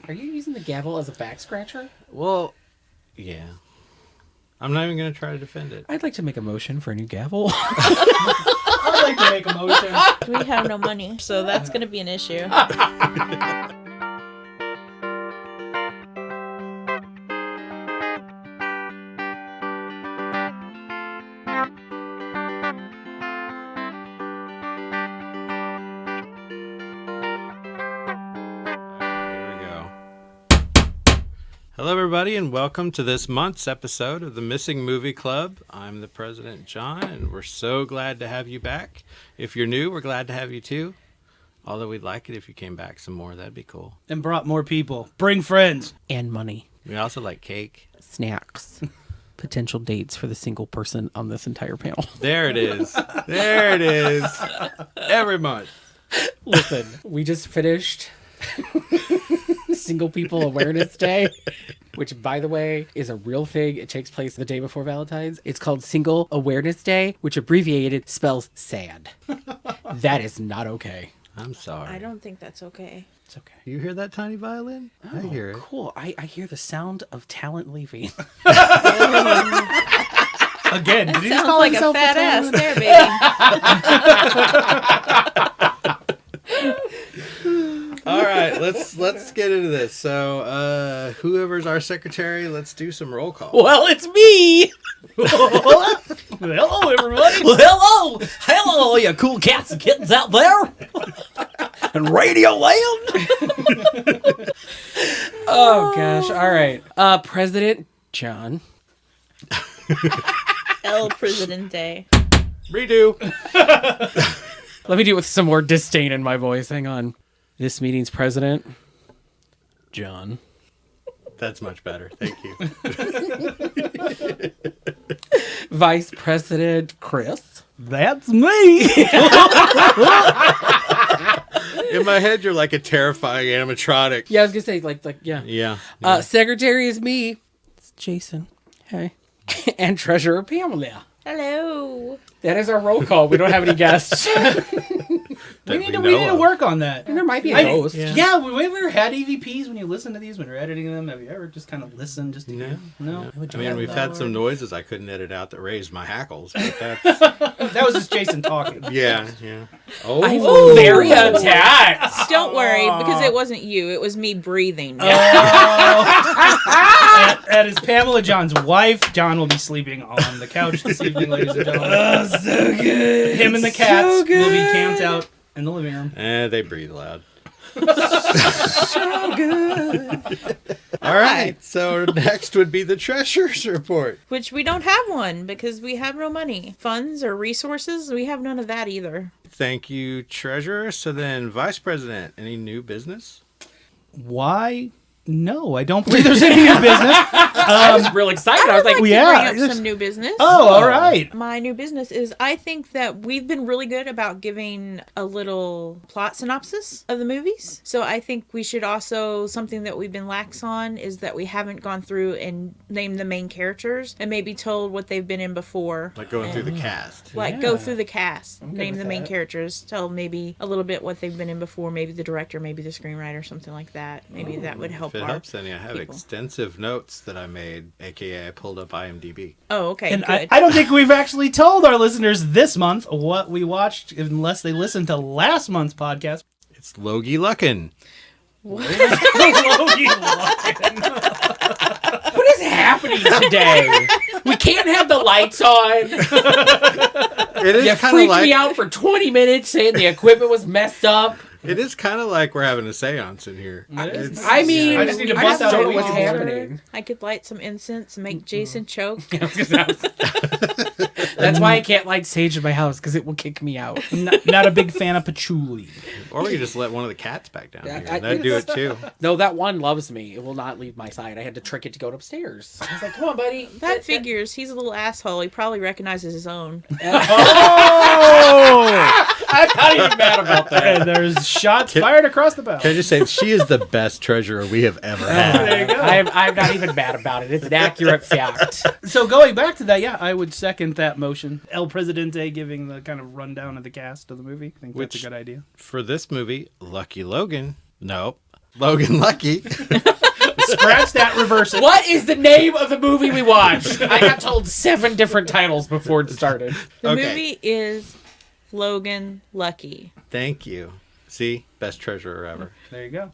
Are you using the gavel as a back scratcher? Well, yeah. I'm not even going to try to defend it. I'd like to make a motion for a new gavel. I'd like to make a motion. We have no money, so that's going to be an issue. Hello, everybody, and welcome to this month's episode of the Missing Movie Club. I'm the President, John, and we're so glad to have you back. If you're new, we're glad to have you, too. Although we'd like it if you came back some more. That'd be cool. And brought more people. Bring friends. And money. We also like cake. Snacks. Potential dates for the single person on this entire panel. There it is. There it is. Every month. Listen, we just finished Single People Awareness Day, which, by the way, is a real thing. It takes place the day before Valentine's. It's called Single Awareness Day, which abbreviated spells sad. That is not okay. I'm sorry. I don't think that's okay. It's okay. You hear that tiny violin? I hear it. Cool. I hear the sound of talent leaving. Again, did he just Sounds call like a himself fat ass talent? there, baby. All right, let's get into this. So, whoever's our secretary, let's do some roll call. Well, it's me. Hello, everybody. Well, hello, you cool cats and kittens out there in Radio Land. Oh gosh! All right, President John. El Presidente. Redo. Let me do it with some more disdain in my voice. Hang on. This meeting's president, John. That's much better. Thank you. Vice President Chris. That's me. In my head, you're like a terrifying animatronic. Yeah, I was gonna say yeah. Yeah. Secretary is me. It's Jason. Hey. And Treasurer Pamela. Hello. That is our roll call. We don't have any guests. we need to work on that. And there might be a ghost. Yeah, we ever had EVPs when you listen to these, when you're editing them? Have you ever just kind of listened just to hear? No. I mean, we've had some noises I couldn't edit out that raised my hackles. But that's... That was just Jason talking. Yeah. Oh, I'm very attacked. Don't worry, because it wasn't you. It was me breathing. That is Pamela, John's wife. John will be sleeping on the couch this evening, ladies and gentlemen. Oh, so good. Him and the cats will be camped out in the living room. They breathe loud. So good. All right. So next would be the treasurer's report. Which we don't have one because we have no money. Funds or resources, we have none of that either. Thank you, treasurer. So then, vice president, any new business? Why? No, I don't believe there's any new business. I was real excited. I was like, Bring up some new business. Oh, all right. My new business is I think that we've been really good about giving a little plot synopsis of the movies. So I think we should also, something that we've been lax on is that we haven't gone through and named the main characters and maybe told what they've been in before. Like going through the cast. Like go through the cast, name with the main that. characters, tell maybe a little bit what they've been in before, maybe the director, maybe the screenwriter, something like that. Maybe that would help If it our helps any, I have people. extensive notes that I made, aka I pulled up IMDb. Oh, okay, And good. I don't think we've actually told our listeners this month what we watched, unless they listened to last month's podcast. It's Logan Lucky. what is happening today? We can't have the lights on. It is You kind of freaked like me out for 20 minutes saying the equipment was messed up. it is kind of like we're having a seance in here. It's- I mean, I just need to I bust don't out know a what's Ouija board. happening. I could light some incense and make Jason choke. That's why I can't light sage in my house, because it will kick me out. Not a big fan of patchouli. Or we could just let one of the cats back down Yeah, here. That'd do it too. No, that one loves me. It will not leave my side. I had to trick it to go upstairs. I was like, come on, buddy. That figures. He's a little asshole. He probably recognizes his own. Oh! I'm not even mad about that. And there's shots fired across the bow. Can I just say, she is the best treasurer we have ever had. There you go. I'm not even mad about it. It's an accurate fact. So going back to that, yeah, I would second that motion. El Presidente giving the kind of rundown of the cast of the movie. I think that's a good idea. For this movie, Lucky Logan, nope. Logan Lucky. Scratch that, reverse it. What is the name of the movie we watched? I got told 7 different titles before it started. The Okay. movie is Logan Lucky. Thank you. See? Best treasurer ever. There you go.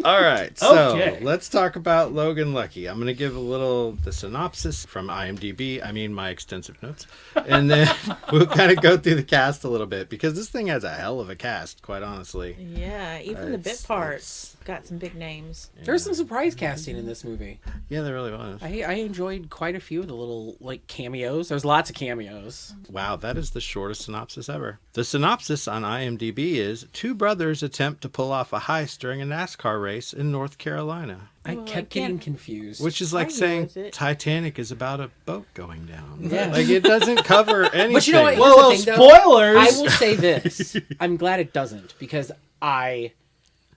All right, so Okay. let's talk about Logan Lucky. I'm going to give the synopsis from IMDb, my extensive notes, and then we'll kind of go through the cast a little bit, because this thing has a hell of a cast, quite honestly. Yeah, even the bit parts got some big names. There's some surprise casting in this movie. Yeah, there really was. I enjoyed quite a few of the little cameos. There's lots of cameos. Wow, that is the shortest synopsis ever. The synopsis on IMDb is 2 brothers attempt to pull off a heist during a NASCAR race in North Carolina. I kept getting confused. Which is like argue saying with it. Titanic is about a boat going down. Yeah. Like, it doesn't cover anything. But you know what? Well, Here's the thing, though. spoilers. I will say this. I'm glad it doesn't, because I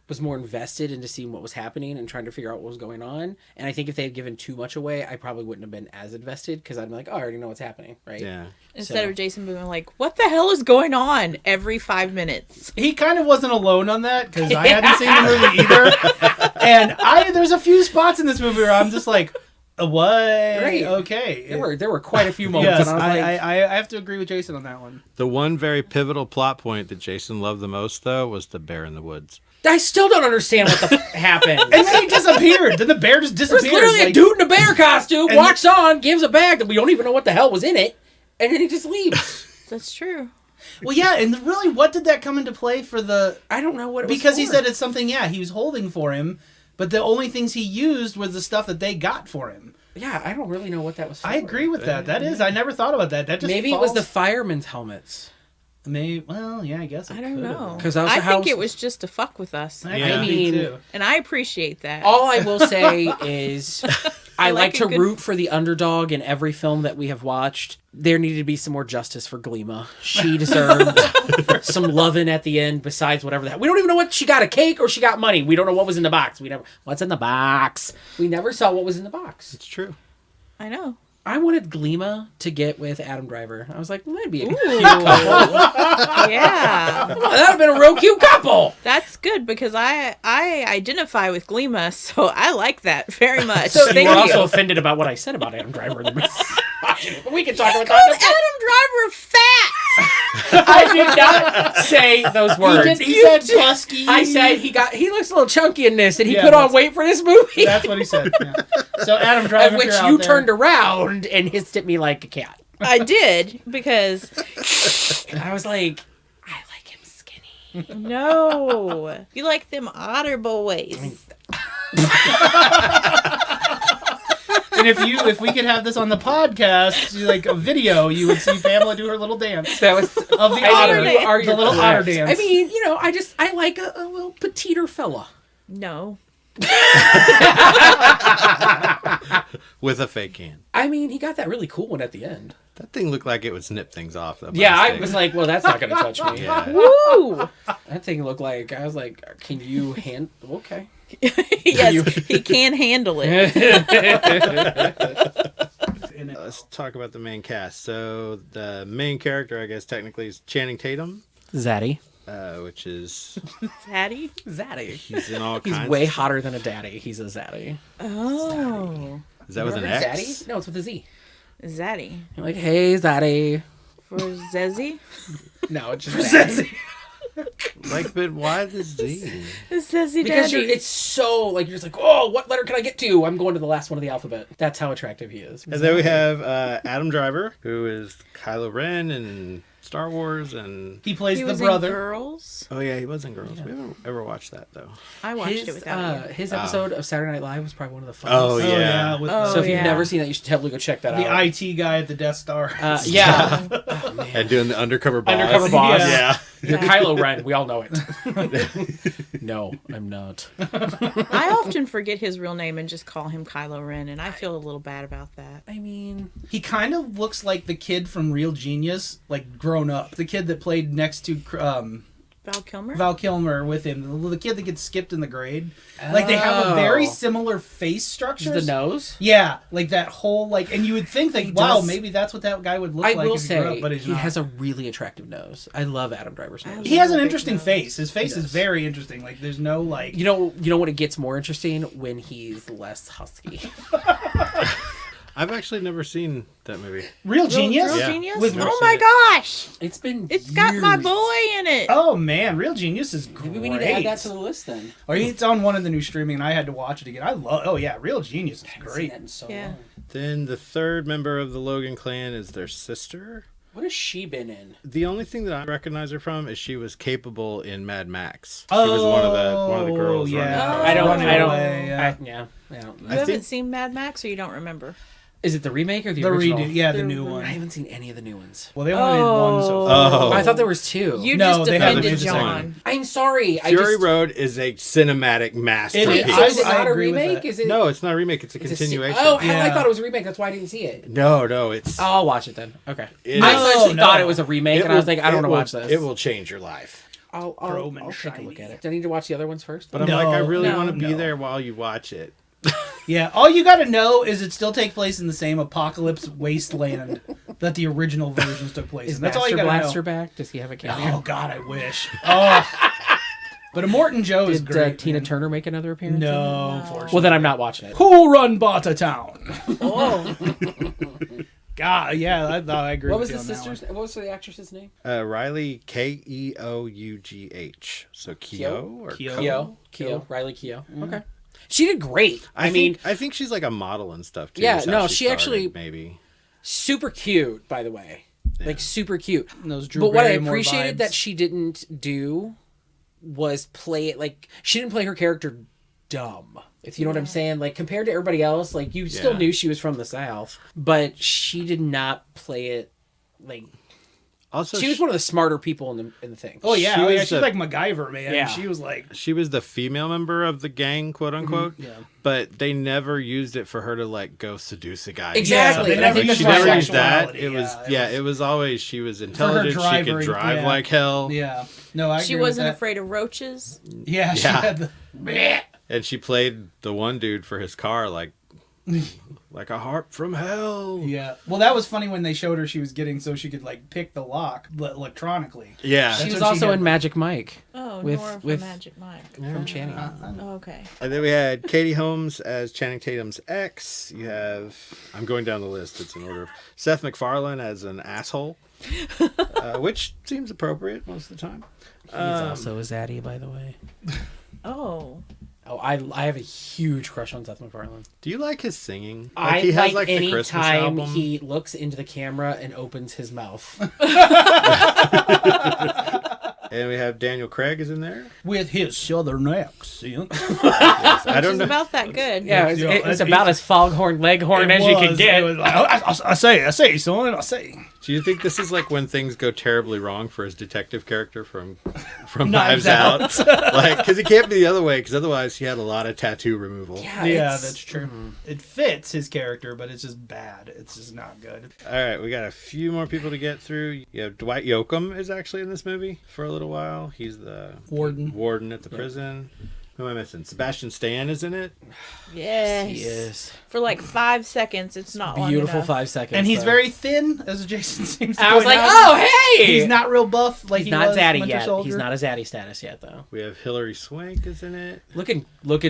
was more invested into seeing what was happening and trying to figure out what was going on. And I think if they had given too much away, I probably wouldn't have been as invested, because I'd be like, oh, I already know what's happening, right? Yeah. Instead of Jason being like, what the hell is going on every 5 minutes? He kind of wasn't alone on that, because I hadn't seen the movie either. And there's a few spots in this movie where I'm just like, what? Right. Okay. There were quite a few moments. Yes, and I was like, I have to agree with Jason on that one. The one very pivotal plot point that Jason loved the most, though, was the bear in the woods. I still don't understand what the happened. And then he disappeared. Then the bear just There's disappears. literally a like- dude in a bear costume, And- walks on, gives a bag that we don't even know what the hell was in it, and then he just leaves. That's true. Well, yeah, and really, what did that come into play for the... I don't know what it was Because he for. said it's something, he was holding for him, but the only things he used was the stuff that they got for him. Yeah, I don't really know what that was for. I agree with that. That is, I never thought about that. That just Maybe it was the firemen's helmets. Maybe, well, yeah, I guess it I don't could have know. been. 'Cause I think it was just to fuck with us. I Yeah. mean, mean, And I appreciate that. all I will say is I like like a to good- root for the underdog in every film that we have watched. There needed to be some more justice for Gleema. She deserved some loving at the end besides whatever that. We don't even know what she got, a cake or she got money. We don't know what was in the box. What's in the box? We never saw what was in the box. It's true. I know. I wanted Gleema to get with Adam Driver. I was like, that'd be a cute Ooh. couple. Yeah. Come on, that'd have been a real cute couple. That's good because I identify with Gleema, so I like that very much. So Thank you were you. also offended about what I said about Adam Driver in the movie. But we can talk He about called that. Adam Driver fat. I did not say those words. He said husky. I said he looks a little chunky in this, and he Yeah, put on that's- weight for this movie. That's what he said. Yeah. So Adam Driver, Of which if you're you out there- turned around and hissed at me like a cat. I did because I was like, I like him skinny. no, you like them otter boys. And if we could have this on the podcast, like a video, you would see Pamela do her little dance That was of the I otter, mean, you are the little correct. otter dance. I mean, I like a little petiter fella. No, With a fake hand. I mean, he got that really cool one at the end. That thing looked like it would snip things off. Though, by Yeah, I mistake. was like, well, that's not going to touch me. Yeah. woo. That thing looked like, I was like, can you okay. Yes, he can handle it. Let's talk about the main cast. So the main character, I guess, technically is Channing Tatum, Zaddy. which is Hattie. Zaddy. he's in all He's kinds. way hotter than a daddy. He's a zaddy. Oh, Is that with an Remember X? Zaddy? No, it's with a Z. Zaddy You're like, hey, zaddy. for Zezzy. No, it's just zaddy. Like, but why the Z? Zezzy Because Daddy. it's so, like, you're just like, oh, what letter can I get to? I'm going to the last one of the alphabet. That's how attractive he is. And then we have Adam Driver, who is Kylo Ren in Star Wars, and he plays He the was brother. in Girls. oh yeah, he was in Girls. We haven't ever watched that though. I watched it without you. His episode of Saturday Night Live was probably one of the Oh, funniest. yeah. With Oh, So if you've yeah. never seen that, you should totally go check that the out. IT guy at the Death Star. Yeah. Oh, man. And doing the undercover boss. Undercover boss. Yeah. You're Kylo Ren. We all know it. No, I'm not. I often forget his real name and just call him Kylo Ren, and I feel a little bad about that. I mean, He kind of looks like the kid from Real Genius, like grown up. The kid that played next to Val Kilmer? Val Kilmer with him, the kid that gets skipped in the grade. Like, they have a very similar face structure. The nose? Yeah, like that whole, like, and you would think that, wow, does- maybe that's what that guy would look I like will if he grew say, up, but he's he not. has a really attractive nose. I love Adam Driver's nose. He has an Big interesting nose. face. His face is does. very interesting. Like, there's no, like... You know what? It gets more interesting when he's less husky. I've actually never seen that movie. Real Genius? Real Yeah. Genius? With- Oh my gosh! It's been It's got my years. boy in it. Oh, man. Real Genius is great. Maybe we need to add that to the list then. Or it's on one of the new streaming, and I had to watch it again. I love... Oh, yeah. Real Genius is I haven't seen great. that in so Yeah. long. Then the third member of the Logan clan is their sister. What has she been in? The only thing that I recognize her from is she was capable in Mad Max. She was one of the girls. yeah. running across I don't. the Running I don't. Away, yeah. I don't. You I haven't think- seen Mad Max, or you don't remember? Is it the remake or the The original? redo. Yeah, the The new re- one. I haven't seen any of the new ones. Well, they only did one so far. Oh. I thought there was two. You No, just they haven't defended made the John. second. I'm sorry. Fury Road is a cinematic masterpiece. It is. So is it I not a agree with remake? that. Is it? No, it's not a remake. It's a it's continuation. Oh, hell, I Yeah. thought it was a remake. That's why I didn't see it. No, it's. I'll watch it then. Okay. It I is- actually No, thought no. it was a remake, it and I was will- like, I don't it want to will- watch this. It will change your life. I'll Chrome and take a look shiny. at it. Do I need to watch the other ones first? But I'm No, like, I really no, want to be no. there while you watch it. Yeah, all you gotta know is it still takes place in the same apocalypse wasteland that the original versions took place Is in. That's all you Master gotta Blaster know. back? Does he have a cameo? Oh, God, I wish. Oh. But Immortan Joe is Did great. Tina man. Turner make another appearance? No, unfortunately. Well, then I'm not watching it. Who run Bata Town? Oh. God, yeah, I agree What with was you the on that sister's? What was the actress's name? Riley Keough. So Keo or Keo. Keo. Keo. Riley Keo. Okay. She did great. I mean, think she's like a model and stuff too. Yeah, is how no, she she started, actually- maybe. super cute, by the way. Like, super cute. one. Those Drew But what I Barrymore appreciated vibes. that she didn't do was play it like she didn't play her character dumb. If you know what I'm saying, like compared to everybody else, like you still Yeah. knew she was from the South, but she did not play it like Also, she was one of the smarter people in the thing. Oh, yeah, She oh, yeah, was she's the- like MacGyver, man. Yeah. She was like... she was the female member of the gang, quote unquote. Yeah. But they never used it for her to like go seduce a guy. Exactly, Yeah, and I think that's she why never used that. sexuality, It was yeah, it was always she was intelligent. She driving, could drive yeah. like hell. Yeah. No, I She agree with wasn't that. afraid of roaches. Yeah, she Yeah. had the... And she played the one dude for his car like a harp from hell. Yeah. Well, that was funny when they showed her she was getting so she could, like, pick the lock electronically. Yeah. She That's was what she also had, in like- Magic Mike Oh, With- Nora from with- Magic Mike. from Channing. Oh, okay. And then we had Katie Holmes as Channing Tatum's ex. You have, I'm going down the list, it's in order. Seth MacFarlane as an asshole, which seems appropriate most of the time. He's also a zaddy, by the way. Oh. Oh, I have a huge crush on Seth MacFarlane. Do you like his singing? I he has like the any Christmas time album. he looks into the camera and opens his mouth. And we have Daniel Craig is in there. With his southern accent. I don't She's know. about that good. Yeah, Yeah, it was it- about as foghorn leghorn as you could get. It was like, I say, son, I say. Do you think this is like when things go terribly wrong for his detective character from Knives Knives Out? Like, because it can't be the other way, because otherwise he had a lot of tattoo removal. Yeah, Yeah, it's- that's true. It fits his character, but it's just bad. It's just not good. All right, we got a few more people to get through. You have Dwight Yoakam is actually in this movie for a little while. He's the Warden. at the prison. Who am I missing? Sebastian Stan is in it. Yes. He is. For like 5 seconds. It's not long Beautiful enough. 5 seconds. And he's though. very thin, as Jason seems to I was point like, out. oh, hey! He's not real buff like He's he not was zaddy Winter yet. Soldier. He's not a zaddy status yet, though. We have Hilary Swank is in it. Looking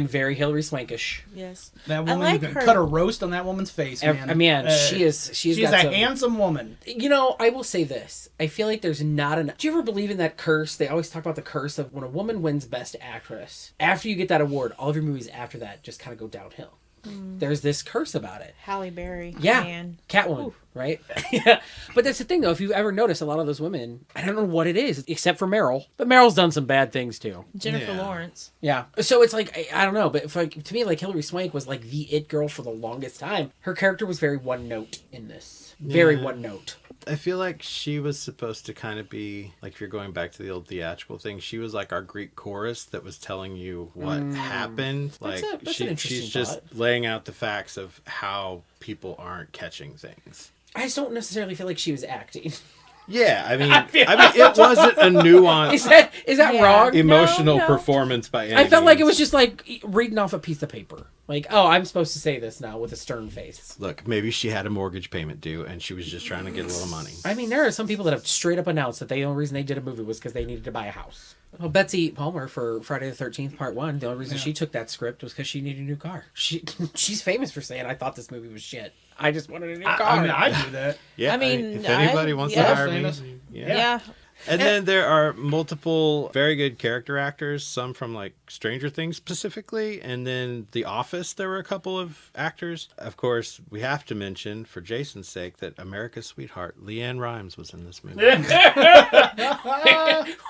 very Hillary Swankish. Yes. That I woman, like you can her. cut a roast on that woman's face, man. I mean, she's She's got a some, handsome woman. You know, I will say this. I feel like there's not enough. Do you ever believe in that curse? They always talk about the curse of when a woman wins Best Actress. After you get that award, all of your movies after that just kind of go downhill. There's this curse about it. Halle Berry. Yeah. Man. Catwoman, Oof. right? Yeah. But that's the thing, though. If you've ever noticed, a lot of those women, I don't know what it is, except for Meryl. But Meryl's done some bad things, too. Jennifer Yeah. Lawrence. Yeah. So it's like, I don't know. But if, like, to me, like, Hilary Swank was, like, the it girl for the longest time. Her character was very one note in this. Very Yeah. one note. I feel like she was supposed to kind of be, like if you're going back to the old theatrical thing, she was like our Greek chorus that was telling you what happened. Like That's an interesting she's just thought. laying out the facts of how people aren't catching things. I just don't necessarily feel like she was acting. Yeah, I mean, it wasn't a nuanced, Is that Yeah. wrong? emotional No. performance by any I felt like it means. was just like reading off a piece of paper. Like, oh, I'm supposed to say this now with a stern face. Look, maybe she had a mortgage payment due, and she was just trying to get a little money. I mean, there are some people that have straight up announced that the only reason they did a movie was because they needed to buy a house. Well, Betsy Palmer for Friday the 13th Part 1, the only reason she took that script was because she needed a new car. She's famous for saying, I thought this movie was shit. I just wanted a new car. I mean, I do that. Yeah, I mean, if anybody wants to yeah. hire me, Famous. Yeah. And then there are multiple very good character actors, some from like Stranger Things specifically, and then The Office, there were a couple of actors. Of course, we have to mention, for Jason's sake, that America's sweetheart, Leanne Rimes, was in this movie.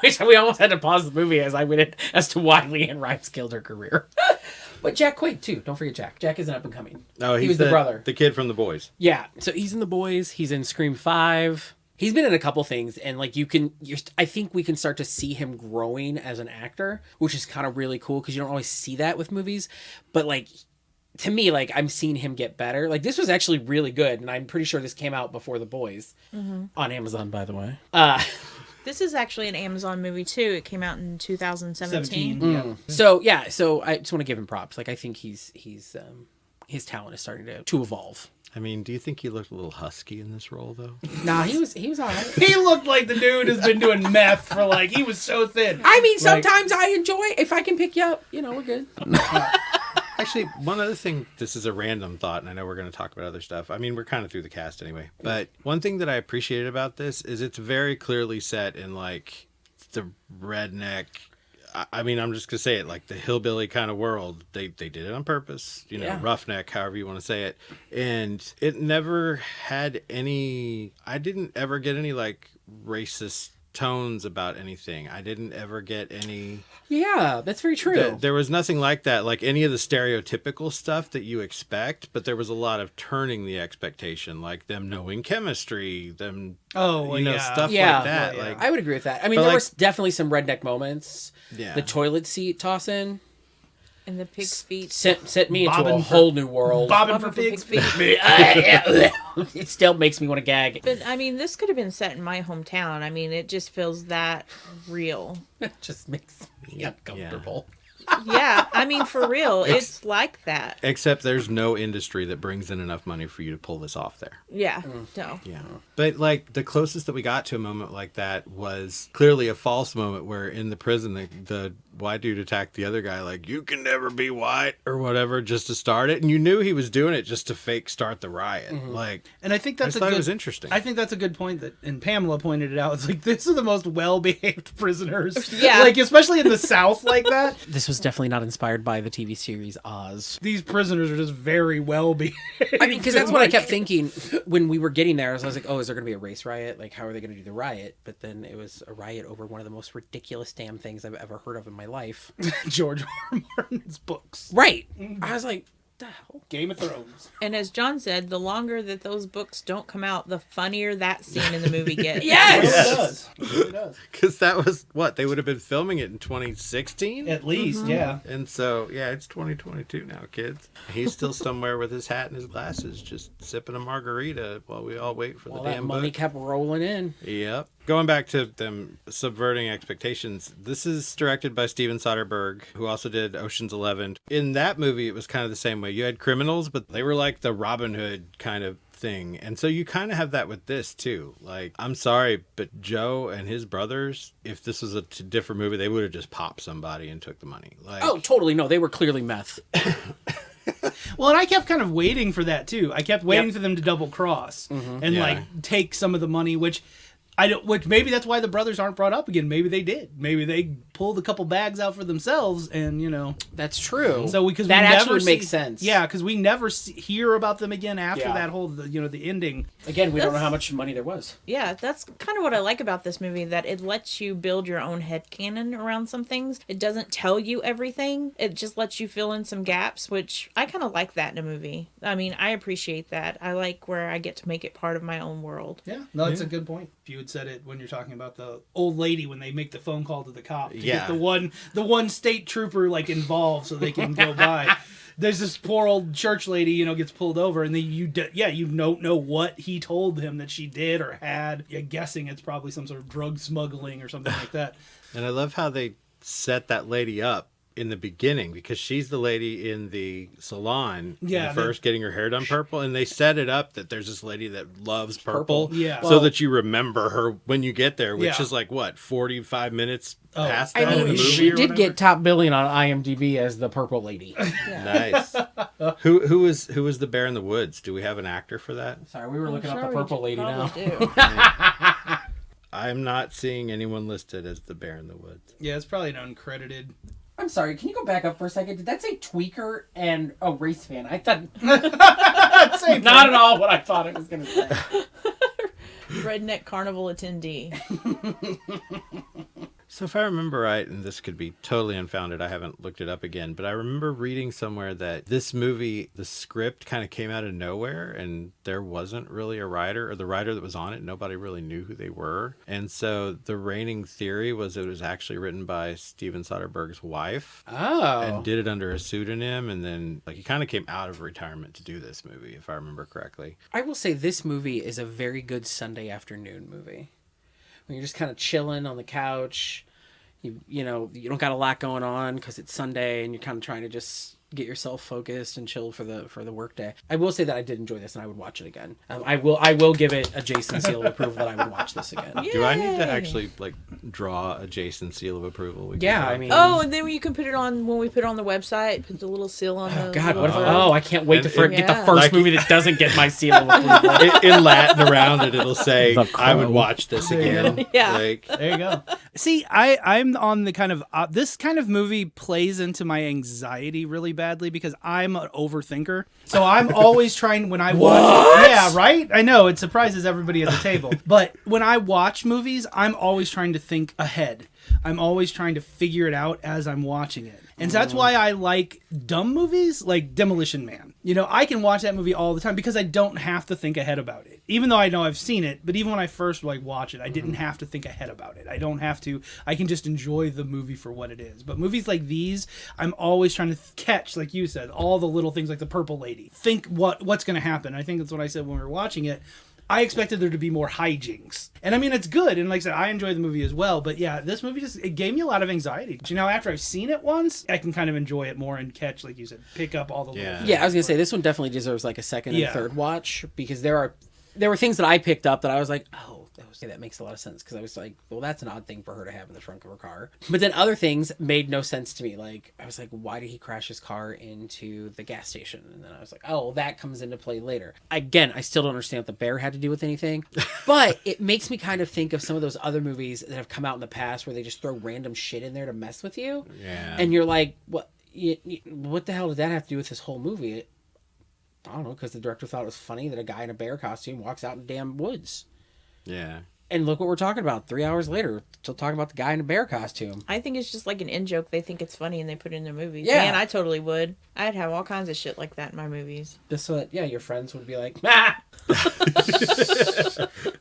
Which we almost had to pause the movie as I went in as to why Leanne Rimes killed her career. But Jack Quaid, too. Don't forget Jack. Jack is an up and coming. Oh, he was the brother. The kid from The Boys. Yeah. So he's in The Boys. He's in Scream 5. He's been in a couple things, and like I think we can start to see him growing as an actor, which is kind of really cool because you don't always see that with movies. But like, to me, like I'm seeing him get better. Like this was actually really good, and I'm pretty sure this came out before The Boys on Amazon, by the way. This is actually an Amazon movie too. It came out in 2017. Yeah. So yeah, so I just want to give him props. Like I think he's his talent is starting to evolve. I mean, do you think he looked a little husky in this role, though? Nah, he was all right. He looked like the dude has been doing meth for like, he was so thin. I mean, sometimes I enjoy if I can pick you up. You know, we're good. Actually, one other thing, this is a random thought, and I know we're going to talk about other stuff. I mean, we're kind of through the cast anyway. But one thing that I appreciated about this is it's very clearly set in, like, the redneck... I mean, I'm just going to say it, like, the hillbilly kind of world. They did it on purpose. You know, Yeah. roughneck, however you want to say it. And it never had any... I didn't ever get any, like, racist tones about anything. I didn't ever get any... Yeah, that's very true. There was nothing like that, like any of the stereotypical stuff that you expect, but there was a lot of turning the expectation, like them knowing chemistry, them, stuff Yeah. like that. Yeah, yeah. Like, I would agree with that. I mean, But there like- was definitely some redneck moments. Yeah. The toilet seat toss in And the pig's feet. sent me into Bobbing a for- whole new world. Bobbing for pigs' feet. It still makes me want to gag. But I mean, this could have been set in my hometown. I mean, it just feels that real. It just makes me uncomfortable. Yeah, I mean, for real, it's like that. Except there's no industry that brings in enough money for you to pull this off there. Yeah, no. Yeah. But like the closest that we got to a moment like that was clearly a false moment where in the prison the white dude attacked the other guy like, you can never be white or whatever, just to start it. And you knew he was doing it just to fake start the riot. Like, And I think I that's just thought it was interesting. I think that's a good point that, and Pamela pointed it out. It's like, these are the most well-behaved prisoners. Yeah. Like, especially in the South like that. This was definitely not inspired by the TV series Oz. These prisoners are just very well-behaved. I mean, because that's what I kept thinking when we were getting there. I was like, oh, is there going to be a race riot? Like, how are they going to do the riot? But then it was a riot over one of the most ridiculous damn things I've ever heard of in my life. George R. R. Martin's books. Right. I was like, the hell? Game of Thrones. And as John said, the longer that those books don't come out, the funnier that scene in the movie gets. Yes! It does. It really does. Because that was what they would have been filming it in 2016. At least, yeah. And so, yeah, it's 2022 now, kids. He's still somewhere with his hat and his glasses, just sipping a margarita while we all wait for Well, the that damn money book. kept rolling in. Yep. Going back to them subverting expectations, this is directed by Steven Soderbergh, who also did Ocean's 11. In that movie, it was kind of the same way. You had criminals, but they were like the Robin Hood kind of thing. And so you kind of have that with this, too. Like, I'm sorry, but Joe and his brothers, if this was a different movie, they would have just popped somebody and took the money. Like, Oh, totally. No, they were clearly meth. Well, and I kept kind of waiting for that, too. I kept waiting for them to double cross and, Yeah. like, take some of the money, which maybe that's why the brothers aren't brought up again. Maybe they did. Maybe they pulled a couple bags out for themselves, and That's true. so because that we actually never would make see- sense. Yeah, because we never hear about them again after Yeah. that whole the ending. Again, we don't know how much money there was. Yeah, that's kind of what I like about this movie, that it lets you build your own headcanon around some things. It doesn't tell you everything. It just lets you fill in some gaps, which I kind of like that in a movie. I mean, I appreciate that. I like where I get to make it part of my own world. Yeah, no, that's a good point. If you had said it when you're talking about the old lady when they make the phone call to the cop to Yeah. get the one state trooper like involved so they can go by. there's this poor old church lady, gets pulled over, and then you don't know what he told him that she did or had. You're guessing it's probably some sort of drug smuggling or something like that. And I love how they set that lady up in the beginning, because she's the lady in the salon first getting her hair done purple, and they set it up that there's this lady that loves purple. So that you remember her when you get there, which is like what, 45 minutes past that in the movie. She did get top billing on IMDb as the purple lady. Nice. Who was the bear in the woods? Do we have an actor for that? Sorry, we were looking up the purple lady now. I'm not seeing anyone listed as the bear in the woods. Yeah, it's probably an uncredited. I'm sorry, can you go back up for a second? Did that say tweaker and a race fan? I thought... Not at all what I thought it was going to say. Redneck carnival attendee. So if I remember right, and this could be totally unfounded, I haven't looked it up again, but I remember reading somewhere that this movie, the script kind of came out of nowhere, and there wasn't really a writer, or the writer that was on it, nobody really knew who they were. And so the reigning theory was it was actually written by Steven Soderbergh's wife. Oh. And did it under a pseudonym, and then he kind of came out of retirement to do this movie, if I remember correctly. I will say this movie is a very good Sunday afternoon movie. When you're just kind of chilling on the couch, you don't got a lot going on because it's Sunday, and you're kind of trying to just get yourself focused and chill for the work day. I will say that I did enjoy this, and I would watch it again. I will give it a Jason seal of approval that I would watch this again. Yay! Do I need to actually draw a Jason seal of approval? Yeah, I mean. Oh, and then you can put it on when we put it on the website. Put the little seal on the. God, what if? little- I can't wait to get the first Like- movie that doesn't get my seal of approval. in Latin around it, it'll say, The Crow. I would watch this again. Yeah. There you go. See, I'm on the kind of this kind of movie plays into my anxiety really badly because I'm an overthinker. So I'm always trying when I watch. Yeah, right. I know it surprises everybody at the table, but when I watch movies, I'm always trying to think ahead. I'm always trying to figure it out as I'm watching it. And so that's why I like dumb movies like Demolition Man. I can watch that movie all the time because I don't have to think ahead about it. Even though I know I've seen it, but even when I first watch it, I didn't have to think ahead about it. I don't have to. I can just enjoy the movie for what it is. But movies like these, I'm always trying to catch, like you said, all the little things like the purple lady. Think what's going to happen. I think that's what I said when we were watching it. I expected there to be more hijinks. And I mean, it's good. And like I said, I enjoyed the movie as well. But yeah, this movie it gave me a lot of anxiety. After I've seen it once, I can kind of enjoy it more and catch, like you said, pick up all the little things. Yeah, I was going to say, this one definitely deserves like a second and third watch because there were things that I picked up that I was like, oh, that makes a lot of sense. Because I was like, well, that's an odd thing for her to have in the trunk of her car. But then other things made no sense to me. Like, I was like, why did he crash his car into the gas station? And then I was like, oh, that comes into play later. Again, I still don't understand what the bear had to do with anything. But it makes me kind of think of some of those other movies that have come out in the past where they just throw random shit in there to mess with you. Yeah. And you're like, what the hell did that have to do with this whole movie? I don't know, because the director thought it was funny that a guy in a bear costume walks out in the damn woods. Yeah. And look what we're talking about. 3 hours later, still talking about the guy in a bear costume. I think it's just like an in-joke. They think it's funny and they put it in their movies. Yeah. Man, I totally would. I'd have all kinds of shit like that in my movies. Just so that, your friends would be like, ah!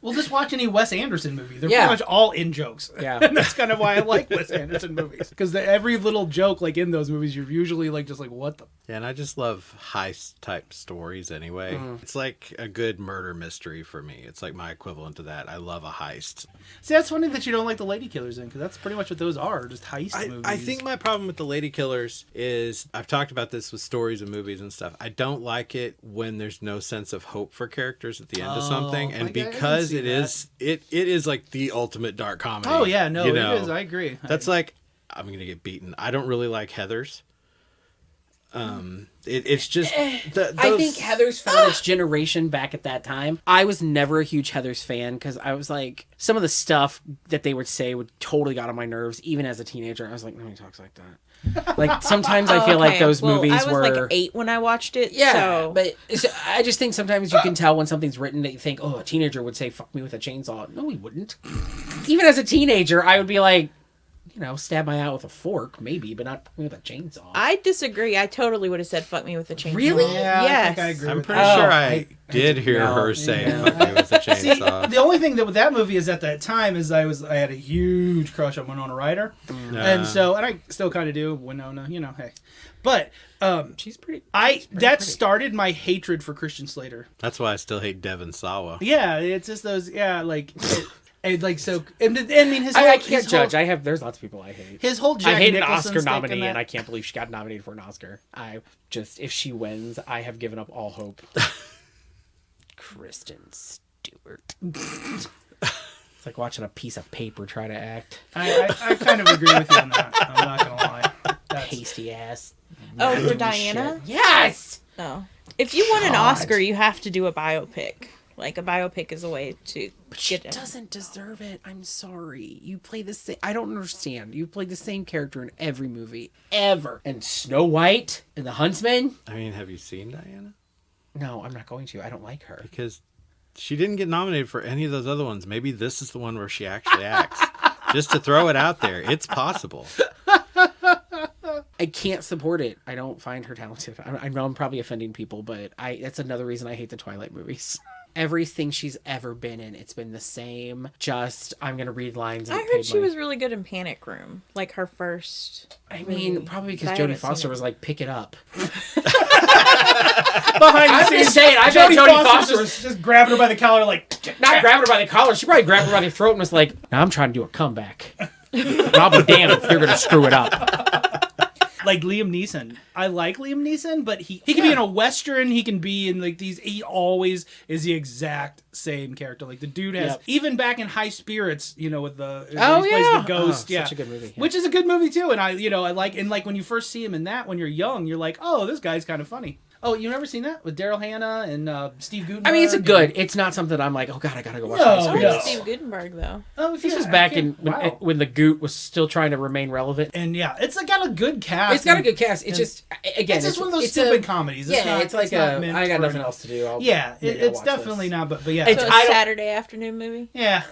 Well, just watch any Wes Anderson movie. They're Yeah. pretty much all in-jokes. Yeah. And that's kind of why I like Wes Anderson movies. Because every little joke, like in those movies, you're usually like, just like, what the... Yeah, and I just love heist-type stories anyway. It's like a good murder mystery for me. It's like my equivalent to that. I love a heist. See, that's funny that you don't like the Lady Killers in, because that's pretty much what those are, just heist movies. I think my problem with the Lady Killers is, I've talked about this with stories and movies and stuff, I don't like it when there's no sense of hope for characters at the end of something. And I can because see it is like the ultimate dark comedy. Oh, yeah, no, it is. I agree. That's like, I'm going to get beaten. I don't really like Heathers. It's just I think Heathers found its generation back at that time. I was never a huge Heathers fan because I was like, some of the stuff that they would say would totally got on my nerves, even as a teenager. I was like, nobody talks like that. Like, sometimes I feel like those movies were... I was like 8 when I watched it. Yeah, so... but I just think sometimes you can tell when something's written that you think, oh, a teenager would say, fuck me with a chainsaw. No, he wouldn't. Even as a teenager, I would be like, stab my eye out with a fork, maybe, but not with a chainsaw. I disagree. I totally would have said "fuck me with a chainsaw." Really? Yeah, Yes. I think I agree. I'm with pretty that. sure I did hear no. her say Yeah. "fuck me with a See, chainsaw." the only thing that with that movie is at that time is I had a huge crush on Winona Ryder, and I still kind of do. Winona, hey, but She's pretty. that started my hatred for Christian Slater. That's why I still hate Devon Sawa. Yeah, it's just those. Yeah, like. And like so, and I mean, I can't judge. There's lots of people I hate. His whole Jack I hate an Nicholson Oscar stick in nominee, that. and I can't believe she got nominated for an Oscar. If she wins, I have given up all hope. Kristen Stewart. It's like watching a piece of paper try to act. I kind of agree with you on that. I'm not gonna lie. Pasty ass. Oh, for Diana? Yes. No. If you want an God. Oscar, you have to do a biopic. Like, a biopic is a way to She get it. doesn't deserve it. I'm sorry. You play the same. I don't understand. You play the same character in every movie ever. And Snow White and the Huntsman. I mean, have you seen Diana? No, I'm not going to. I don't like her. Because she didn't get nominated for any of those other ones. Maybe this is the one where she actually acts. Just to throw it out there, it's possible. I can't support it. I don't find her talented. I know I'm probably offending people, but that's another reason I hate the Twilight movies. Everything she's ever been in, it's been the same. Just, I'm going to read lines. And I heard she was really good in Panic Room. Like, her first I mean, probably because I Jodie haven't seen Foster it. was like, pick it up. Behind the I'm scenes, just saying, I bet Jodie Foster was just grabbing her by the collar, like not grabbing her by the collar. She probably grabbed her by the throat and was like, "Now I'm trying to do a comeback. And I'll be damned if you're going to screw it up." like Liam Neeson. I like Liam Neeson, but he can be in a Western. He can be in like these. He always is the exact same character. Like the dude has even back in High Spirits, with the he plays the ghost. Such a good movie. Yeah. Which is a good movie too. And I like when you first see him in that when you're young, you're like, oh, this guy's kind of funny. Oh, you've never seen that with Daryl Hannah and Steve Guttenberg? I mean, it's not something I'm like, oh god, I gotta go watch. No, High I Spirits. like Steve Guttenberg, though. Oh, This was back when the Goot was still trying to remain relevant. And yeah, it's got a good cast. It's got a good cast. It's just again, it's just one of those stupid comedies. It's not, it's like not meant I got for nothing any- else to do. It's definitely not. But yeah, It's- So I a don't- Saturday afternoon movie? yeah.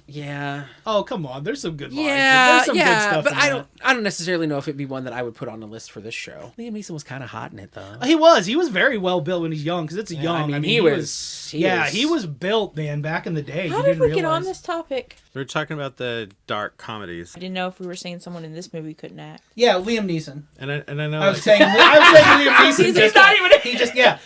Yeah. Oh come on, there's some good lines. Yeah, There's some good stuff but in I that. don't necessarily know if it'd be one that I would put on the list for this show. Liam Neeson was kind of hot in it though. He was very well built when he's young because it's young. I mean, he was built, man, back in the day. How You did didn't we get on realize. this topic? We're talking about the dark comedies, I didn't know if we were saying someone in this movie couldn't act. Yeah, Liam Neeson. and I know I was like, saying Liam Neeson. He's not even.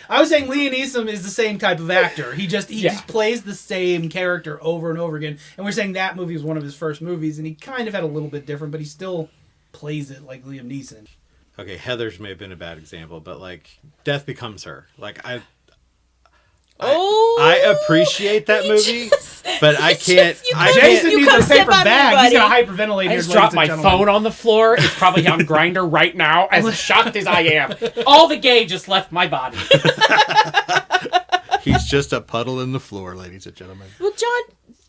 I was saying Liam Neeson is the same type of actor. He just plays the same character over and over again. And we're saying that movie was one of his first movies, and he kind of had a little bit different, but he still plays it like Liam Neeson. okay, Heather's may have been a bad example, but like Death Becomes Her. Like I appreciate that movie, but I can't. Jason You needs come a step paper on me, bag. He's buddy. gonna hyperventilate I here. just ladies dropped and my gentlemen. phone on the floor. It's probably on Grindr right now, as shocked as I am. All the gay just left my body. He's just a puddle in the floor, ladies and gentlemen. Well, John,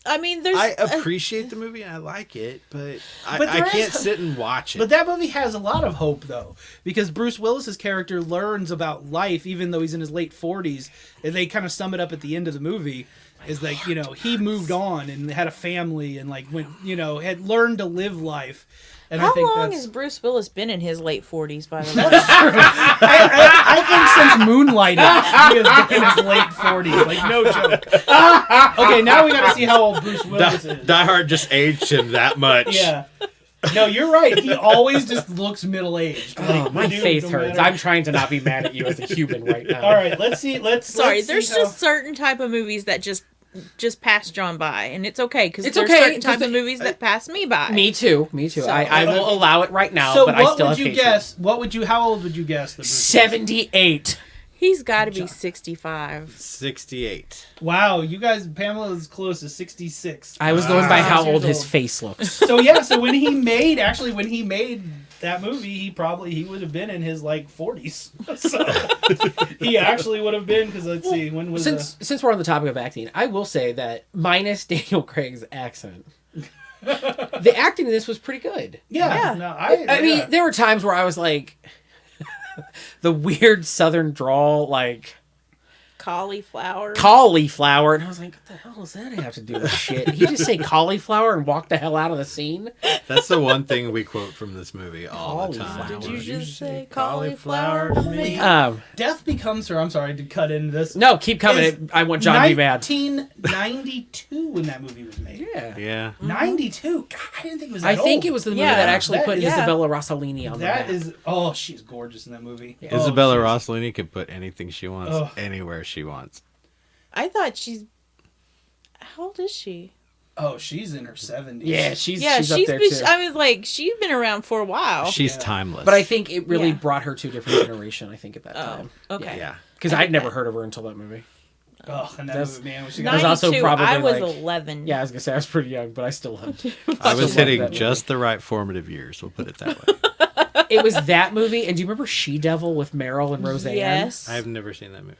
I mean, there's... I appreciate the movie. I like it, but But I there can't is- sit and watch it. But that movie has a lot of hope, though, because Bruce Willis's character learns about life, even though he's in his late 40s. And they kind of sum it up at the end of the movie. Is like, he moved on and had a family and like went, had learned to live life. And How I think long that's, has Bruce Willis been in his late 40s, by the way? I think since Moonlighting, he has been in his late 40s. Like, no joke. Okay, now we got to see how old Bruce Willis is. Die Hard just aged him that much. Yeah. No, you're right. He always just looks middle-aged. Oh, my dude, face no hurts. matter- I'm trying to not be mad at you as a human right now. All right, let's see. Sorry, let's there's see how- just certain type of movies that just pass John by, and it's okay because It's there's okay, certain type 'cause of movies that pass me by. Me too. So- I will allow it right now, So but I what still would have you patience. guess? How old would you guess? The Bruce Willis? 78. He's got to be 65. 68. Wow, you guys, Pamela is close to 66. I was going by how 66 old years his face looks. So yeah, so when he made that movie, he would have been in his like 40s. So he actually would have been because let's see, when was Since we're on the topic of acting, I will say that minus Daniel Craig's accent, the acting in this was pretty good. yeah. No, I mean, there were times where I was like, the weird Southern drawl, like, cauliflower. Cauliflower. And I was like, what the hell does that have to do with shit? Did he just say cauliflower and walk the hell out of the scene? That's the one thing we quote from this movie all the time. Cauliflower. Did you Did just say cauliflower to me? Death Becomes Her. I'm sorry to cut into this. No, keep coming. I want John to be mad. 1992 when that movie was made. Yeah. Yeah. 92. God, I didn't think it was that I think old. it was the movie Yeah, that actually that put is- Isabella Rossellini on the That map. is. Oh, she's gorgeous in that movie. Yeah. Oh, Isabella she's- Rossellini can put anything she wants Ugh. anywhere she wants. I thought she's. How old is she? Oh, she's in her 70s. Yeah, she's She's up there been, too. I was like, she's been around for a while. She's Yeah. timeless. But I think it really Yeah. brought her to a different generation, I think, at that time. okay. yeah. Because I I'd get never that. heard of her until that movie. Oh, and that That's- movie, man. When she That got was also 92, probably, I was like- 11. Yeah, I was going to say, I was pretty young, but I still loved it. I was still hitting love that just the right formative years. We'll put it that way. It was that movie, and do you remember She-Devil with Meryl and Roseanne? Yes. I've never seen that movie.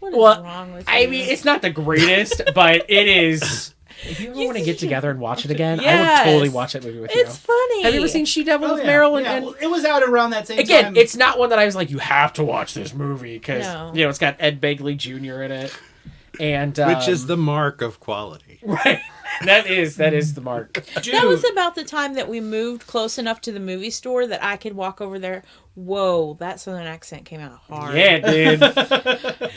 What is Well, wrong with I you? mean, it's not the greatest, but it is. If you ever want to get together and watch it again, I Yes. would totally watch that movie with It's you. funny. Have you ever seen She-Devil Oh, with yeah. Meryl and, Yeah, and well, it was out around that same again, time. it's not one that I was like, you have to watch this movie because No. it's got Ed Begley Jr. in it, and Which is the mark of quality. right. That is the mark. Dude, That was about the time that we moved close enough to the movie store that I could walk over there. Whoa, that southern accent came out hard. Yeah, dude.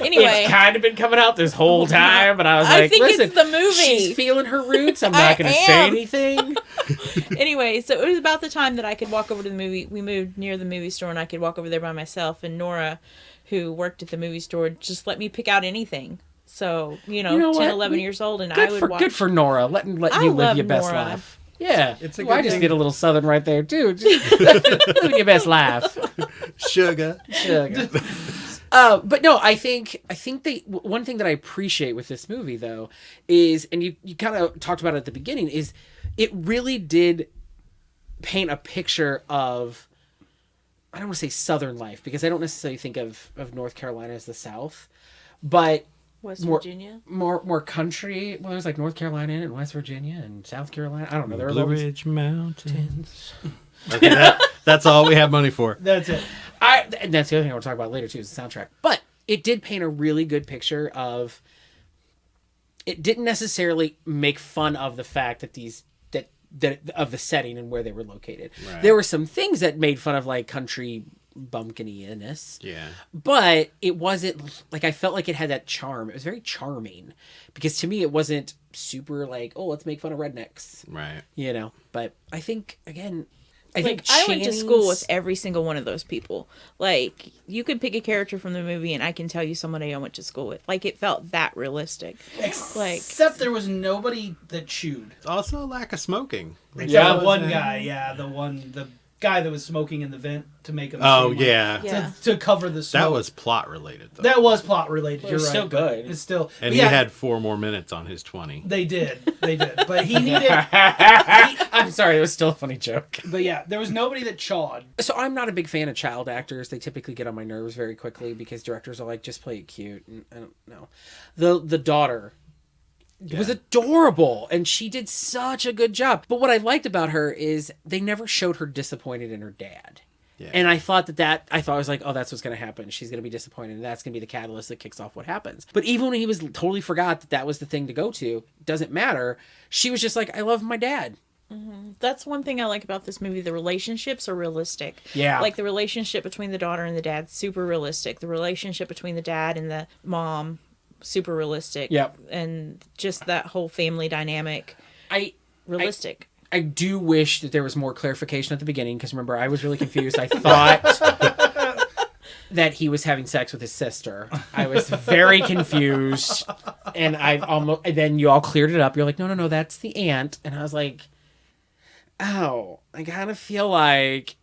Anyway, It's kind of been coming out this whole time, but I was I like, think listen, it's the movie. she's feeling her roots. I'm I not going to say am. anything. anyway, so it was about the time that I could walk over to the movie. We moved near the movie store, and I could walk over there by myself. And Nora, who worked at the movie store, just let me pick out anything. So, You know 10, what? 11 years old, and I Good would for watch. good for Nora. Let I you live love your best Nora. life. Yeah, It's a Well, I good just thing. did a little southern right there too. Living your best life. Sugar. But no, I think one thing that I appreciate with this movie though is, and you kind of talked about it at the beginning, is it really did paint a picture of, I don't want to say Southern life because I don't necessarily think of North Carolina as the South, but West more- Virginia. more country. Well, there's like North Carolina and West Virginia and South Carolina. I don't know. There was Blue always Ridge Mountains. Okay, that's all we have money for. That's it. and that's the other thing I want to talk about later too is the soundtrack. But it did paint a really good picture of. It didn't necessarily make fun of the fact that that of the setting and where they were located. Right. There were some things that made fun of like country bumpkininess. Yeah. But it wasn't like, I felt like it had that charm. It was very charming because to me it wasn't super like, oh, let's make fun of rednecks, Right. But I think again, I Like, think I went to school with Channing's- every single one of those people. Like, you could pick a character from the movie, and I can tell you somebody I went to school with. Like, it felt that realistic. Like, Except there was nobody that chewed. Also, lack of smoking. Except Yeah. the one guy, the guy that was smoking in the vent to make him. Oh, seem like- yeah. Yeah. To cover the smoke. That was plot related, though. That was plot related. Well, You're it's right. still but good. It's still. and but he yeah, had 4 more minutes on his 20. They did. But he needed. I'm sorry, it was still a funny joke. But yeah, there was nobody that chawed. So I'm not a big fan of child actors. They typically get on my nerves very quickly because directors are like, just play it cute. And I don't know. The daughter was adorable, and she did such a good job. But what I liked about her is they never showed her disappointed in her dad. Yeah. And I thought I was like, oh, that's what's going to happen. She's going to be disappointed, and that's going to be the catalyst that kicks off what happens. But even when he was totally forgot that was the thing to go to, doesn't matter. She was just like, I love my dad. that's one thing I like about this movie. The relationships are realistic. Yeah. Like, the relationship between the daughter and the dad, super realistic. The relationship between the dad and the mom, super realistic. Yep. And just that whole family dynamic, realistic. I do wish that there was more clarification at the beginning because remember, I was really confused. I thought that he was having sex with his sister. I was very confused, and and then you all cleared it up. You're like, no, that's the aunt, and I was like, oh, I kind of feel like,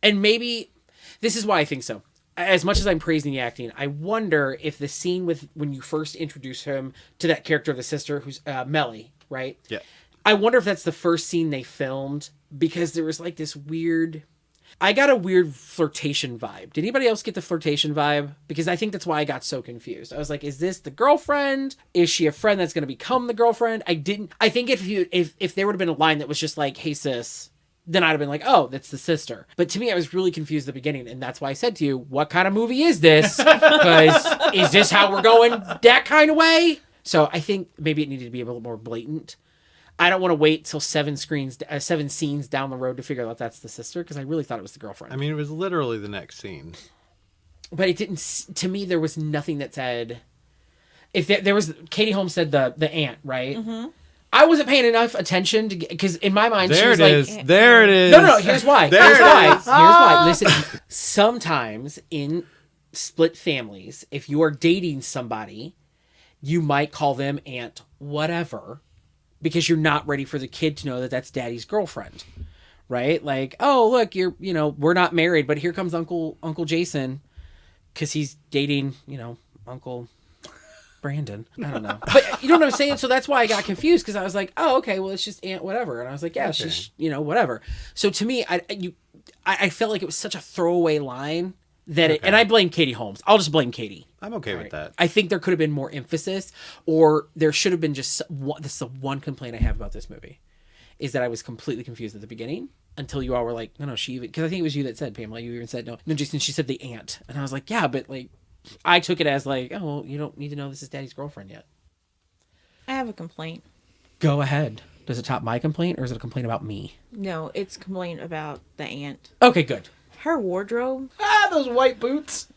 and maybe this is why I think so. As much as I'm praising the acting, I wonder if the scene when you first introduce him to that character of the sister, who's Melly, right? Yeah. I wonder if that's the first scene they filmed because there was like this weird. I got a weird flirtation vibe. Did anybody else get the flirtation vibe? Because I think that's why I got so confused. I was like, is this the girlfriend? Is she a friend that's going to become the girlfriend? I think if there would have been a line that was just like, hey sis, then I'd have been like, oh, that's the sister. But to me, I was really confused at the beginning. And that's why I said to you, what kind of movie is this? Because is this how we're going that kind of way? So I think maybe it needed to be a little more blatant. I don't want to wait till 7 scenes down the road to figure out that's the sister, because I really thought it was the girlfriend. I mean, it was literally the next scene. But it didn't, to me, there was nothing that said, if there was, Katie Holmes said the aunt, right? Mm-hmm. I wasn't paying enough attention to, because in my mind, she was like, there it is. No, here's why. Here's why. Listen, sometimes in split families, if you are dating somebody, you might call them aunt whatever, because you're not ready for the kid to know that that's daddy's girlfriend, right? Like, oh, look, we're not married, but here comes Uncle Jason, because he's dating, Uncle Brandon. I don't know. But you know what I'm saying? So that's why I got confused, because I was like, oh, okay, well, it's just aunt whatever. And I was like, yeah, okay. She's, whatever. So to me, I felt like it was such a throwaway line that okay. And I blame Katie Holmes. I'll just blame Katie. I'm okay with that. I think there could have been more emphasis, or there should have been just one. This is the one complaint I have about this movie, is that I was completely confused at the beginning until you all were like, no, she even, because I think it was you that said, Pamela, you even said, no, Jason, she said the aunt. And I was like, yeah, but like, I took it as like, oh, well, you don't need to know this is daddy's girlfriend yet. I have a complaint. Go ahead. Does it top my complaint, or is it a complaint about me? No, it's a complaint about the aunt. Okay, good. Her wardrobe. Those white boots.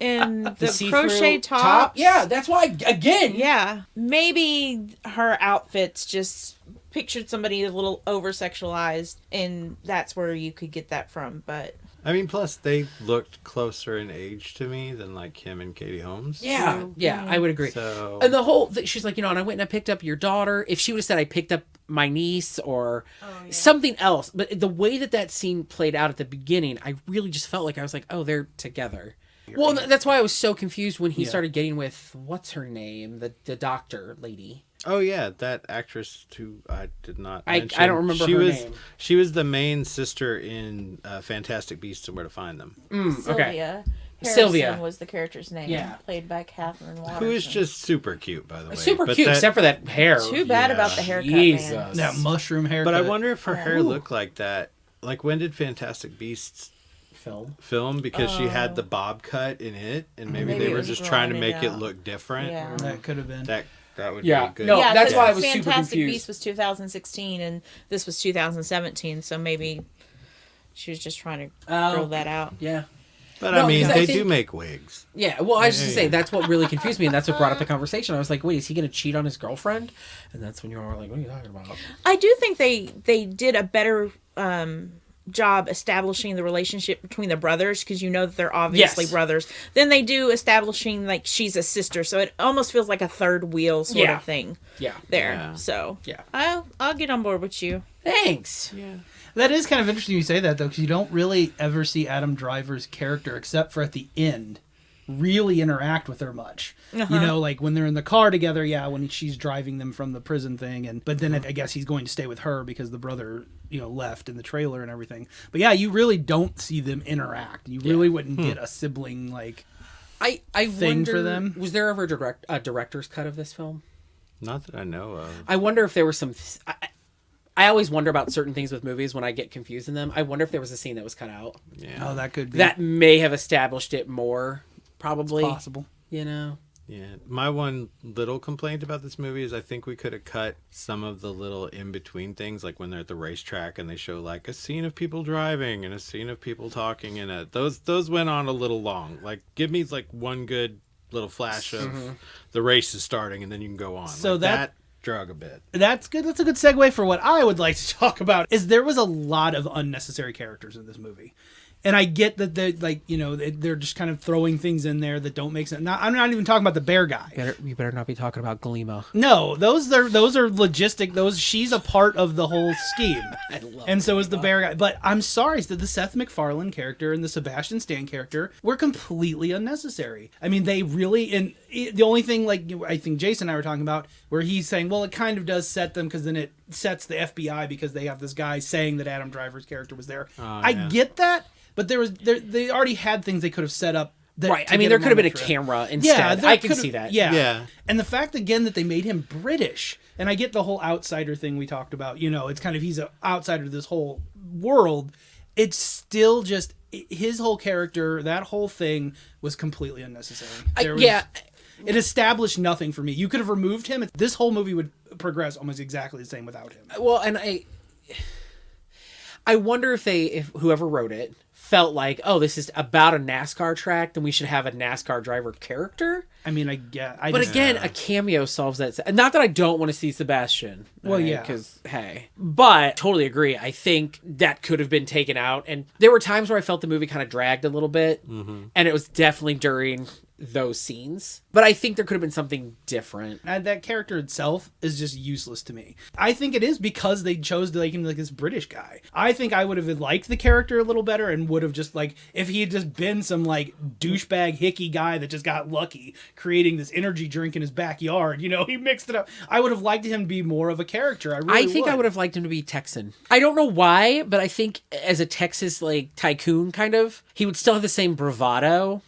And the crochet top. Yeah, that's why, again. Yeah. Maybe her outfits just pictured somebody a little over-sexualized, and that's where you could get that from, but... I mean, plus they looked closer in age to me than like him and Katie Holmes. Yeah, yeah, I would agree. So... And the whole, she's like, and I went and I picked up your daughter. If she would have said I picked up my niece or something else, but the way that scene played out at the beginning, I really just felt like I was like, oh, they're together. Well, that's why I was so confused when he started getting with, what's her name, the doctor lady. Oh yeah, that actress who I did not mention. I don't remember her name. She was the main sister in Fantastic Beasts and Where to Find Them. Sylvia. Okay. Sylvia was the character's name. Played by Catherine Watterson. Who is just super cute, by the way. Super cute, except for that hair. Too bad about the haircut, man. That mushroom haircut. But I wonder if her hair looked like that. Like, when did Fantastic Beasts film? Because she had the bob cut in it, and maybe they were just trying to make it look different. Yeah. That could have been. That would be good. No, that's why I was super confused. Fantastic Beasts was 2016, and this was 2017, so maybe she was just trying to grill that out. Yeah. But I mean, they do make wigs. Yeah, well, I was just saying, that's what really confused me, and that's what brought up the conversation. I was like, wait, is he going to cheat on his girlfriend? And that's when you were like, what are you talking about? I do think they did a better job establishing the relationship between the brothers, because you know that they're obviously brothers. Then they do establishing like she's a sister, so it almost feels like a third wheel sort of thing. Yeah, there. Yeah. So I'll get on board with you. Thanks. Yeah. That is kind of interesting you say that, though, because you don't really ever see Adam Driver's character, except for at the end, really interact with her much. Like when they're in the car together, when she's driving them from the prison thing, but then I guess he's going to stay with her because the brother left in the trailer and everything. But you really don't see them interact. You really wouldn't get a sibling I thing wonder, for them. Was there ever a director's cut of this film? Not that I know of. I wonder if there was some... I always wonder about certain things with movies when I get confused in them. I wonder if there was a scene that was cut out. Yeah. Oh, that could be. That may have established it more, probably. It's possible. Yeah. My one little complaint about this movie is I think we could have cut some of the little in-between things, like when they're at the racetrack and they show like a scene of people driving and a scene of people talking, and those went on a little long. Like, give me like one good little flash of the race is starting and then you can go on. So like, that drug a bit. That's good. That's a good segue for what I would like to talk about. Is there was a lot of unnecessary characters in this movie. And I get that they're just kind of throwing things in there that don't make sense. I'm not even talking about the bear guy. You better not be talking about Galima. No, those are logistic. She's a part of the whole scheme. And so is the bear guy. But I'm sorry that the Seth MacFarlane character and the Sebastian Stan character were completely unnecessary. I mean, they really, and the only thing, like I think Jason and I were talking about, where he's saying, well, it kind of does set them, because then it sets the FBI because they have this guy saying that Adam Driver's character was there. I get that. But they already had things they could have set up. Right. I mean, there could have been a camera instead. I can see that. Yeah. And the fact, again, that they made him British. And I get the whole outsider thing we talked about. It's kind of, he's an outsider to this whole world, it's still just his whole character. That whole thing was completely unnecessary. It established nothing for me. You could have removed him. This whole movie would progress almost exactly the same without him. Well, and I wonder if whoever wrote it felt like, oh, this is about a NASCAR track, then we should have a NASCAR driver character. I mean, I get. But again, a cameo solves that. Not that I don't want to see Sebastian. Well, yeah. Because, hey. But, totally agree. I think that could have been taken out. And there were times where I felt the movie kind of dragged a little bit. Mm-hmm. And it was definitely during those scenes. But I think there could have been something different. And that character itself is just useless to me. I think it is because they chose to make him like this British guy. I think I would have liked the character a little better and would have just like, if he had just been some like douchebag hickey guy that just got lucky creating this energy drink in his backyard, he mixed it up. I would have liked him to be more of a character. I think I would have liked him to be Texan. I don't know why, but I think as a Texas like tycoon kind of, he would still have the same bravado.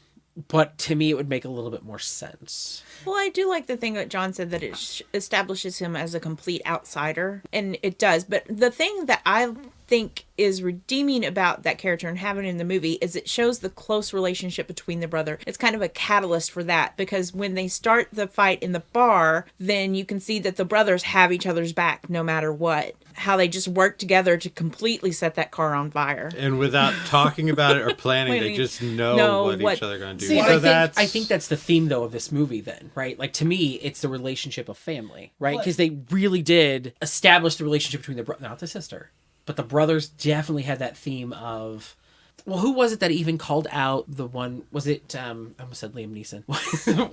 But to me, it would make a little bit more sense. Well, I do like the thing that John said, that it establishes him as a complete outsider. And it does. But the thing that I think is redeeming about that character and having it in the movie is it shows the close relationship between the brother. It's kind of a catalyst for that, because when they start the fight in the bar, then you can see that the brothers have each other's back no matter what. How they just work together to completely set that car on fire. And without talking about it or planning, they just know what each other are going to do. See, I think that's the theme, though, of this movie then, right? Like, to me, it's the relationship of family, right? Because they really did establish the relationship between the brother, not the sister, but the brothers definitely had that theme of... Well, who was it that even called out the one? Was it, I almost said Liam Neeson.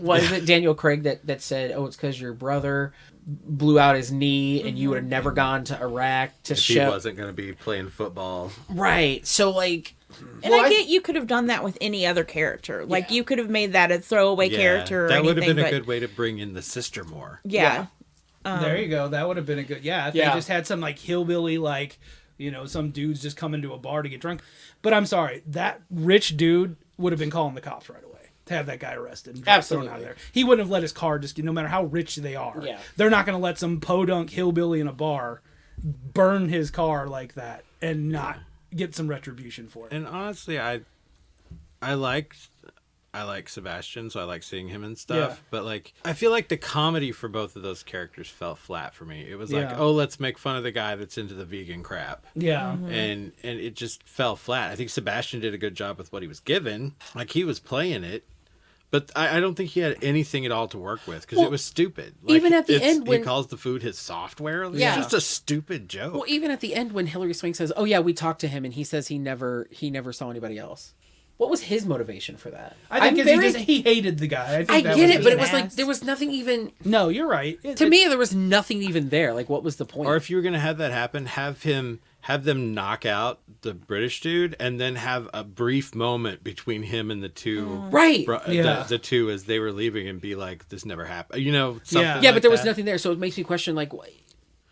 Was it Daniel Craig that said, oh, it's because your brother blew out his knee and you would have never gone to Iraq to show... He wasn't going to be playing football. Right. So, like... And I get you could have done that with any other character. Like, you could have made that a throwaway character or that would anything, have been a good way to bring in the sister more. Yeah. There you go. That would have been a good... Yeah, if they just had some, like, hillbilly, like... some dudes just come into a bar to get drunk. But I'm sorry, that rich dude would have been calling the cops right away to have that guy arrested and thrown out of there. He wouldn't have let his car just, no matter how rich they are. Yeah. They're not going to let some podunk hillbilly in a bar burn his car like that and not get some retribution for it. And honestly, I like Sebastian, so I like seeing him and stuff. Yeah. But like, I feel like the comedy for both of those characters fell flat for me. It was like, oh, let's make fun of the guy that's into the vegan crap. Yeah. Mm-hmm. And it just fell flat. I think Sebastian did a good job with what he was given. Like, he was playing it. But I don't think he had anything at all to work with because it was stupid. Like, even at the end when... He calls the food his software. It's just a stupid joke. Well, even at the end when Hilary Swank says, oh, yeah, we talked to him and he says he never saw anybody else. What was his motivation for that? I think he hated the guy. I get it, but it was like there was nothing even... No, you're right. To me, there was nothing even there. Like, what was the point? Or if you were going to have that happen, have them knock out the British dude and then have a brief moment between him and the two... Right. The two as they were leaving and be like, this never happened. Something Yeah, but there was nothing there, so it makes me question, like,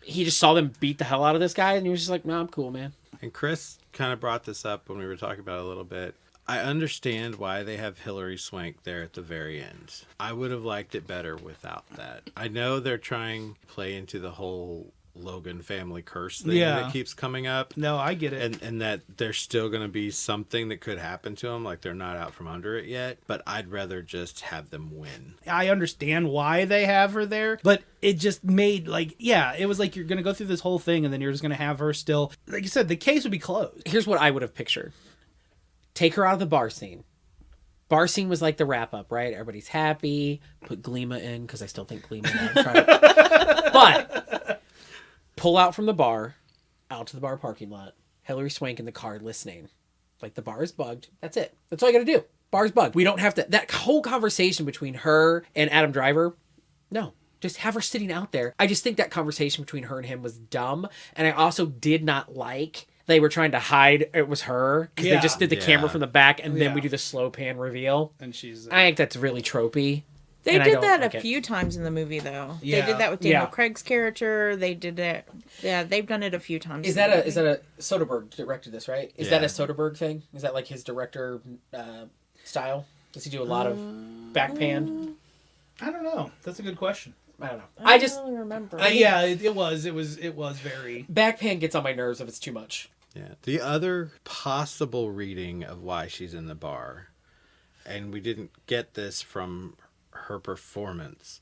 he just saw them beat the hell out of this guy and he was just like, no, I'm cool, man. And Chris kind of brought this up when we were talking about it a little bit. I understand why they have Hilary Swank there at the very end. I would have liked it better without that. I know they're trying to play into the whole Logan family curse thing that keeps coming up. No, I get it. And that there's still going to be something that could happen to them, like they're not out from under it yet. But I'd rather just have them win. I understand why they have her there, but it just made, like, it was like you're going to go through this whole thing and then you're just going to have her still. Like you said, the case would be closed. Here's what I would have pictured. Take her out of the bar scene. Bar scene was like the wrap up, right? Everybody's happy. Put Gleema in because I still think Gleema. But pull out from the bar, out to the bar parking lot. Hilary Swank in the car listening. Like, the bar is bugged. That's it. That's all you got to do. Bar's bugged. We don't have to. That whole conversation between her and Adam Driver. No. Just have her sitting out there. I just think that conversation between her and him was dumb. And I also did not like... They were trying to hide it was her because they just did the camera from the back and then we do the slow pan reveal. And she's... I think that's really tropey. They did that a few times in the movie, though. Yeah. They did that with Daniel Craig's character. They did it. Yeah, they've done it a few times. Is that a Soderbergh directed this, right? Is that a Soderbergh thing? Is that like his director style? Does he do a lot of back pan? I don't know. That's a good question. I don't know. I just don't really remember. It was very... Back pan gets on my nerves if it's too much. Yeah. The other possible reading of why she's in the bar, and we didn't get this from her performance,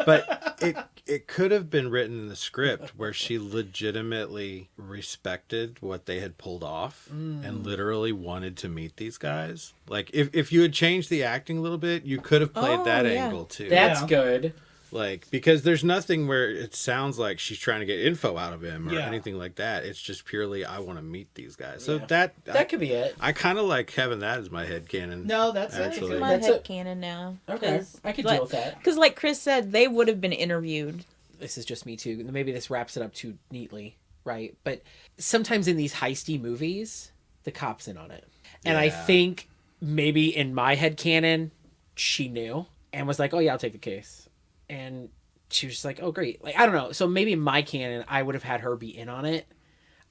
but it could have been written in the script where she legitimately respected what they had pulled off and literally wanted to meet these guys. Like, if you had changed the acting a little bit, you could have played that angle too. That's good. Like, because there's nothing where it sounds like she's trying to get info out of him or Yeah. anything like that. It's just purely, I want to meet these guys. So that Could be it. I kind of like having that as my headcanon. No, that's actually. It's my That's a- headcanon now. Okay, I could deal with that. Because like Chris said, they would have been interviewed. This is just me too. Maybe this wraps it up too neatly, right? But sometimes in these heisty movies, the cop's in on it. And I Yeah. think maybe in my headcanon, she knew and was like, oh yeah, I'll take the case. And she was just like, oh great. Like, I don't know. So maybe in my canon, I would have had her be in on it.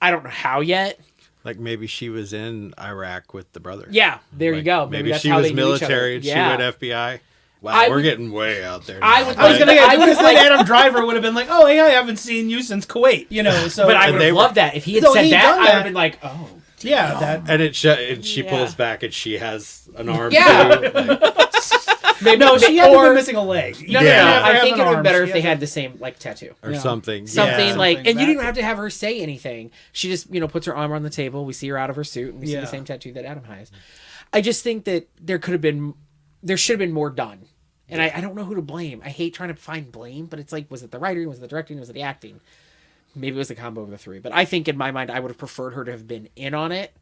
I don't know how yet. Like maybe she was in Iraq with the brother. Yeah, there you Like, go. Maybe that's she how was they knew each other. military and she went FBI. Wow, I we're would- getting way out there. I now. would- I was gonna. I I would have was said like- Adam Driver would have been like, "Oh, hey, I haven't seen you since Kuwait," you know. So, But I And would they have were- loved that. If he had So said he'd that, done I would that. have been like, oh. yeah, that. and she Yeah. pulls back and she has an arm Yeah. too. Like, Maybe, No, she had or- been missing a leg. No, Yeah. no. Have her I have think an it would arm. be better She if they has had the same like tattoo. or Yeah. something. Something Yeah. like, Something and you didn't even back. have to have her say anything. She just, puts her arm on the table. We see her out of her suit, and we see Yeah. the same tattoo that Adam has. I just think that there should have been more done. And I don't know who to blame. I hate trying to find blame, but it's like, was it the writing? Was it the directing? Was it the acting? Maybe it was a combo of the three. But I think in my mind, I would have preferred her to have been in on it,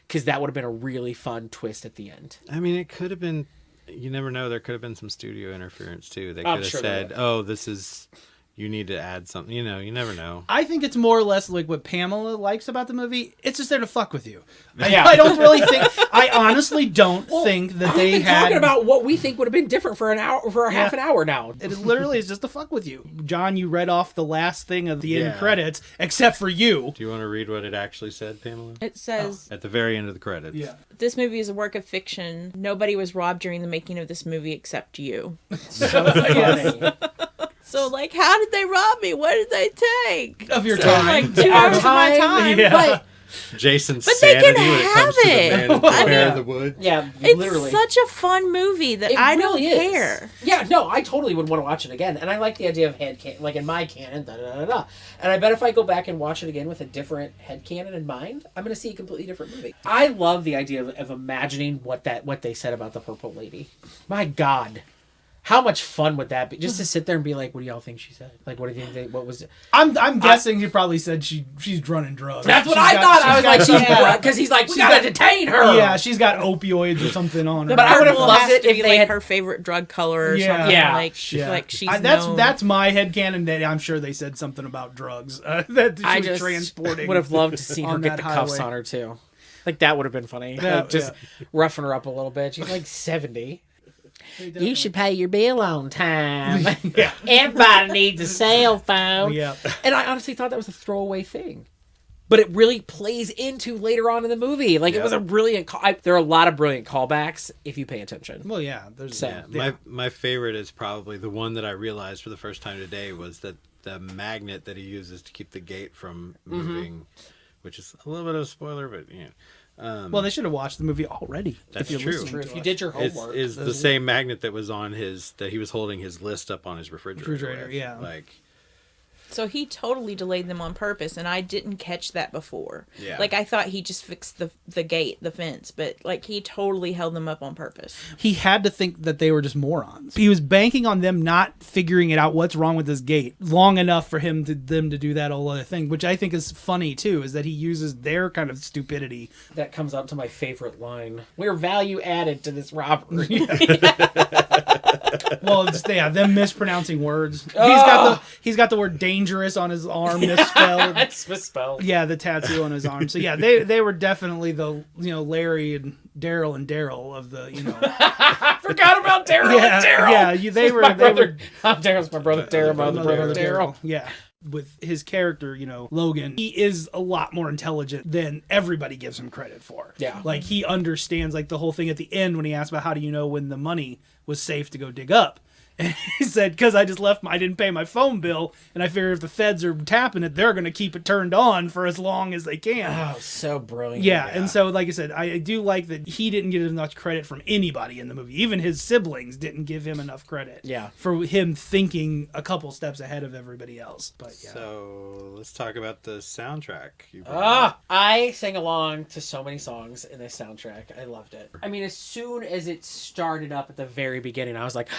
because that would have been a really fun twist at the end. I mean, it could have been. You never know. There could have been some studio interference too. They could I'm have sure there said, "Oh, this is. You need to add something." You never know. I think it's more or less like what Pamela likes about the movie. It's just there to fuck with you. Yeah. I don't really think. I honestly don't think that We've they been had. talking about what we think would have been different for an hour, for a half an hour now. It literally is just to fuck with you. John, you read off the last thing of the Yeah. end credits, except for you. Do you want to read what it actually said, Pamela? It says, At the very end of the credits. this movie is a work of fiction. Nobody was robbed during the making of this movie except you. So funny. So, like, how did they rob me? What did they take? Of your So, time. Like, 2 Our hours of my time, time. yeah. But Jason's But they sanity can when it comes have to the it. man in I Bear mean- in the Woods. Yeah, it's literally. such a fun movie that It I really don't is. care. Yeah, no, I totally would want to watch it again. And I like the idea of headcanon, like in my canon, da-da-da-da. And I bet if I go back and watch it again with a different headcanon in mind, I'm going to see a completely different movie. I love the idea of imagining what they said about the Purple Lady. My God. How much fun would that be? Just to sit there and be like, what do y'all think she said? Like, what do you think what was it? I'm guessing he probably said she's running drugs. That's what She's I got- thought. I was like, she's yeah. because he's like, we got to detain her. Yeah, she's got opioids or something on her. But I would have Purple loved has it to if be they like had her favorite drug color or Yeah. something. Yeah. Like, Yeah. like she's that's known. my headcanon that I'm sure they said something about drugs that she I was just transporting. would have loved to see her on get that the cuffs highway. on her too. Like that would have been funny. Yeah, Like, just roughing her up a little bit. She's like 70. You should pay your bill on time. Yeah. Everybody needs a cell phone. Yeah. And I honestly thought that was a throwaway thing. But it really plays into later on in the movie. Like it was a brilliant there are a lot of brilliant callbacks if you pay attention. Well, yeah. There's So, My favorite is probably the one that I realized for the first time today was that the magnet that he uses to keep the gate from moving, which is a little bit of a spoiler, but yeah. well, they should have watched the movie already. That's if you're true. listening If to you us. did your Is homework. the same magnet that was on that he was holding his list up on his refrigerator. with. Yeah. Like, So he totally delayed them on purpose, and I didn't catch that before. Yeah. Like I thought he just fixed the gate, the fence, but like he totally held them up on purpose. He had to think that they were just morons. He was banking on them not figuring it out what's wrong with this gate long enough for them to do that whole other thing, which I think is funny too, is that he uses their kind of stupidity. That comes up to my favorite line. We're value added to this robbery. Well, it's, yeah, them mispronouncing words. He's got the word dangerous on his arm misspelled. That's misspelled. Yeah, the tattoo on his arm. So yeah, they were definitely the Larry and Daryl of the I forgot about Daryl and Daryl. yeah they were My they brother. were Daryl's my brother Daryl. My other brother Daryl. Yeah. With his character, Logan, he is a lot more intelligent than everybody gives him credit for. Yeah. Like, he understands, like, the whole thing at the end when he asks about how do you know when the money was safe to go dig up. And he said, because I didn't pay my phone bill, and I figure if the feds are tapping it, they're going to keep it turned on for as long as they can. Oh, so brilliant. Yeah, and so, like I said, I do like that he didn't get enough credit from anybody in the movie. Even his siblings didn't give him enough credit. Yeah. For him thinking a couple steps ahead of everybody else. But yeah. So let's talk about the soundtrack. I sang along to so many songs in this soundtrack. I loved it. I mean, as soon as it started up at the very beginning, I was like,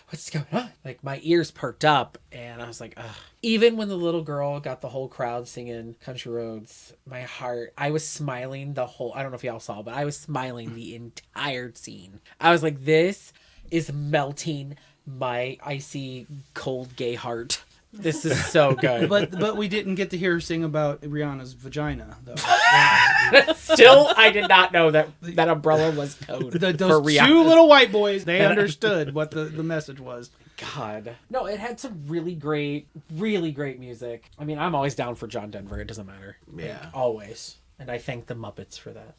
what's going on? Like, my ears perked up, and I was like, ugh. Even when the little girl got the whole crowd singing Country Roads, my heart, I was smiling I don't know if y'all saw, but I was smiling the entire scene. I was like, this is melting my icy, cold, gay heart. This is so good. But we didn't get to hear her sing about Rihanna's vagina, though. Still, I did not know that umbrella was code Those for Rihanna. two little white boys, they understood what the message was. God. No, it had some really great music. I mean, I'm always down for John Denver. It doesn't matter. Yeah. Like, always. And I thank the Muppets for that.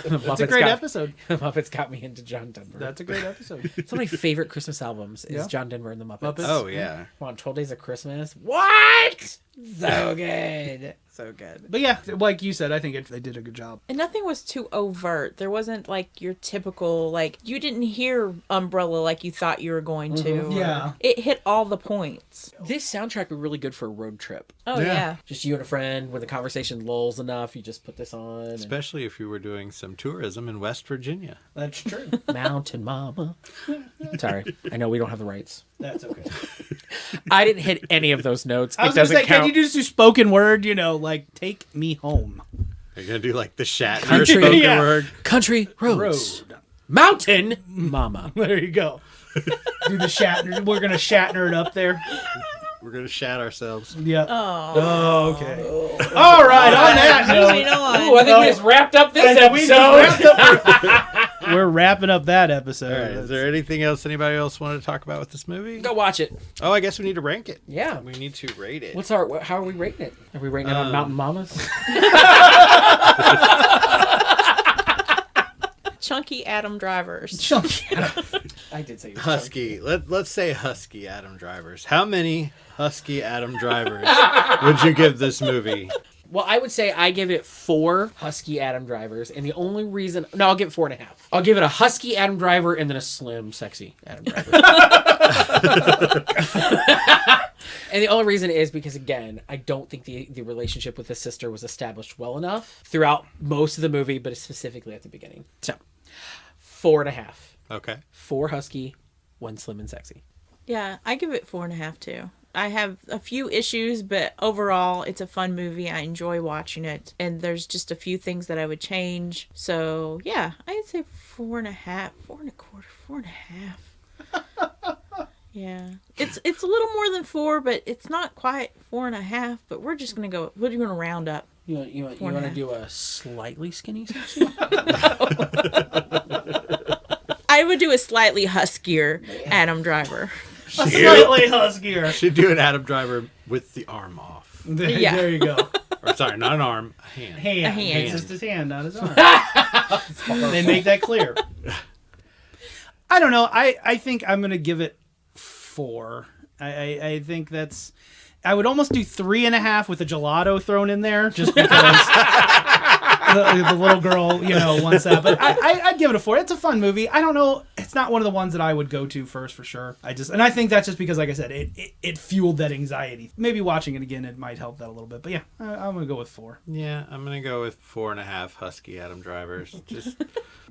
It's a great episode. The Muppets got me into John Denver. That's a great episode. Some of my favorite Christmas albums is John Denver and the Muppets. Oh, yeah. Come on, 12 Days of Christmas. What? So good. So good. But yeah, like you said, I think they did a good job. And nothing was too overt. There wasn't like your typical, like, you didn't hear Umbrella like you thought you were going to. Yeah. It hit all the points. This soundtrack would be really good for a road trip. Oh, yeah. Just you and a friend, when the conversation lulls enough, you just put this on. Especially if you were doing some tourism in West Virginia. That's true. Mountain Mama. Sorry, I know we don't have the rights. That's okay. I didn't hit any of those notes. I was going to say, can you just do spoken word, like, take me home? Are you going to do like the Shatner Country, spoken word? Country roads. Mountain Mama. There you go. Do the Shatner. We're going to Shatner it up there. We're going to shat ourselves. Yep. Oh, okay. All right, on that note. Moving on. Ooh, I think we just wrapped up this episode. We're wrapping up that episode. All right, is there anything else anybody else wanted to talk about with this movie? Go watch it. Oh, I guess we need to rank it. Yeah. We need to rate it. How are we rating it? Are we rating it on Mountain Mamas? Chunky Adam Drivers. Chunky. I did say Husky. Let's say Husky Adam Drivers. How many Husky Adam Drivers would you give this movie? Well, I would say I give it 4 Husky Adam Drivers, and the only reason... No, I'll give 4.5. I'll give it a Husky Adam Driver and then a slim, sexy Adam Driver. And the only reason is because, again, I don't think the relationship with his sister was established well enough throughout most of the movie, but specifically at the beginning. So, 4.5. Okay. 4 Husky, 1 slim and sexy. Yeah, I give it 4.5 too. I have a few issues, but overall, it's a fun movie. I enjoy watching it, and there's just a few things that I would change. So, yeah, I'd say 4.5, 4.25, 4.5. Yeah, it's a little more than 4, but it's not quite 4.5. But we're gonna round up. You want to do a slightly skinny sexy? I would do a slightly huskier Adam Driver. Slightly huskier. Should do an Adam Driver with the arm off. There you go. Or sorry, not an arm, a hand. A hand. It's just his hand, not his arm. They make that clear. I don't know. I think I'm going to give it 4. I think that's... I would almost do 3.5 with a gelato thrown in there, just because the little girl, wants that. But I'd give it a 4. It's a fun movie. I don't know. It's not one of the ones that I would go to first for sure. And I think that's just because, like I said, it fueled that anxiety. Maybe watching it again, it might help that a little bit. But yeah, I'm gonna go with 4. Yeah, I'm gonna go with 4.5 Husky Adam Drivers, just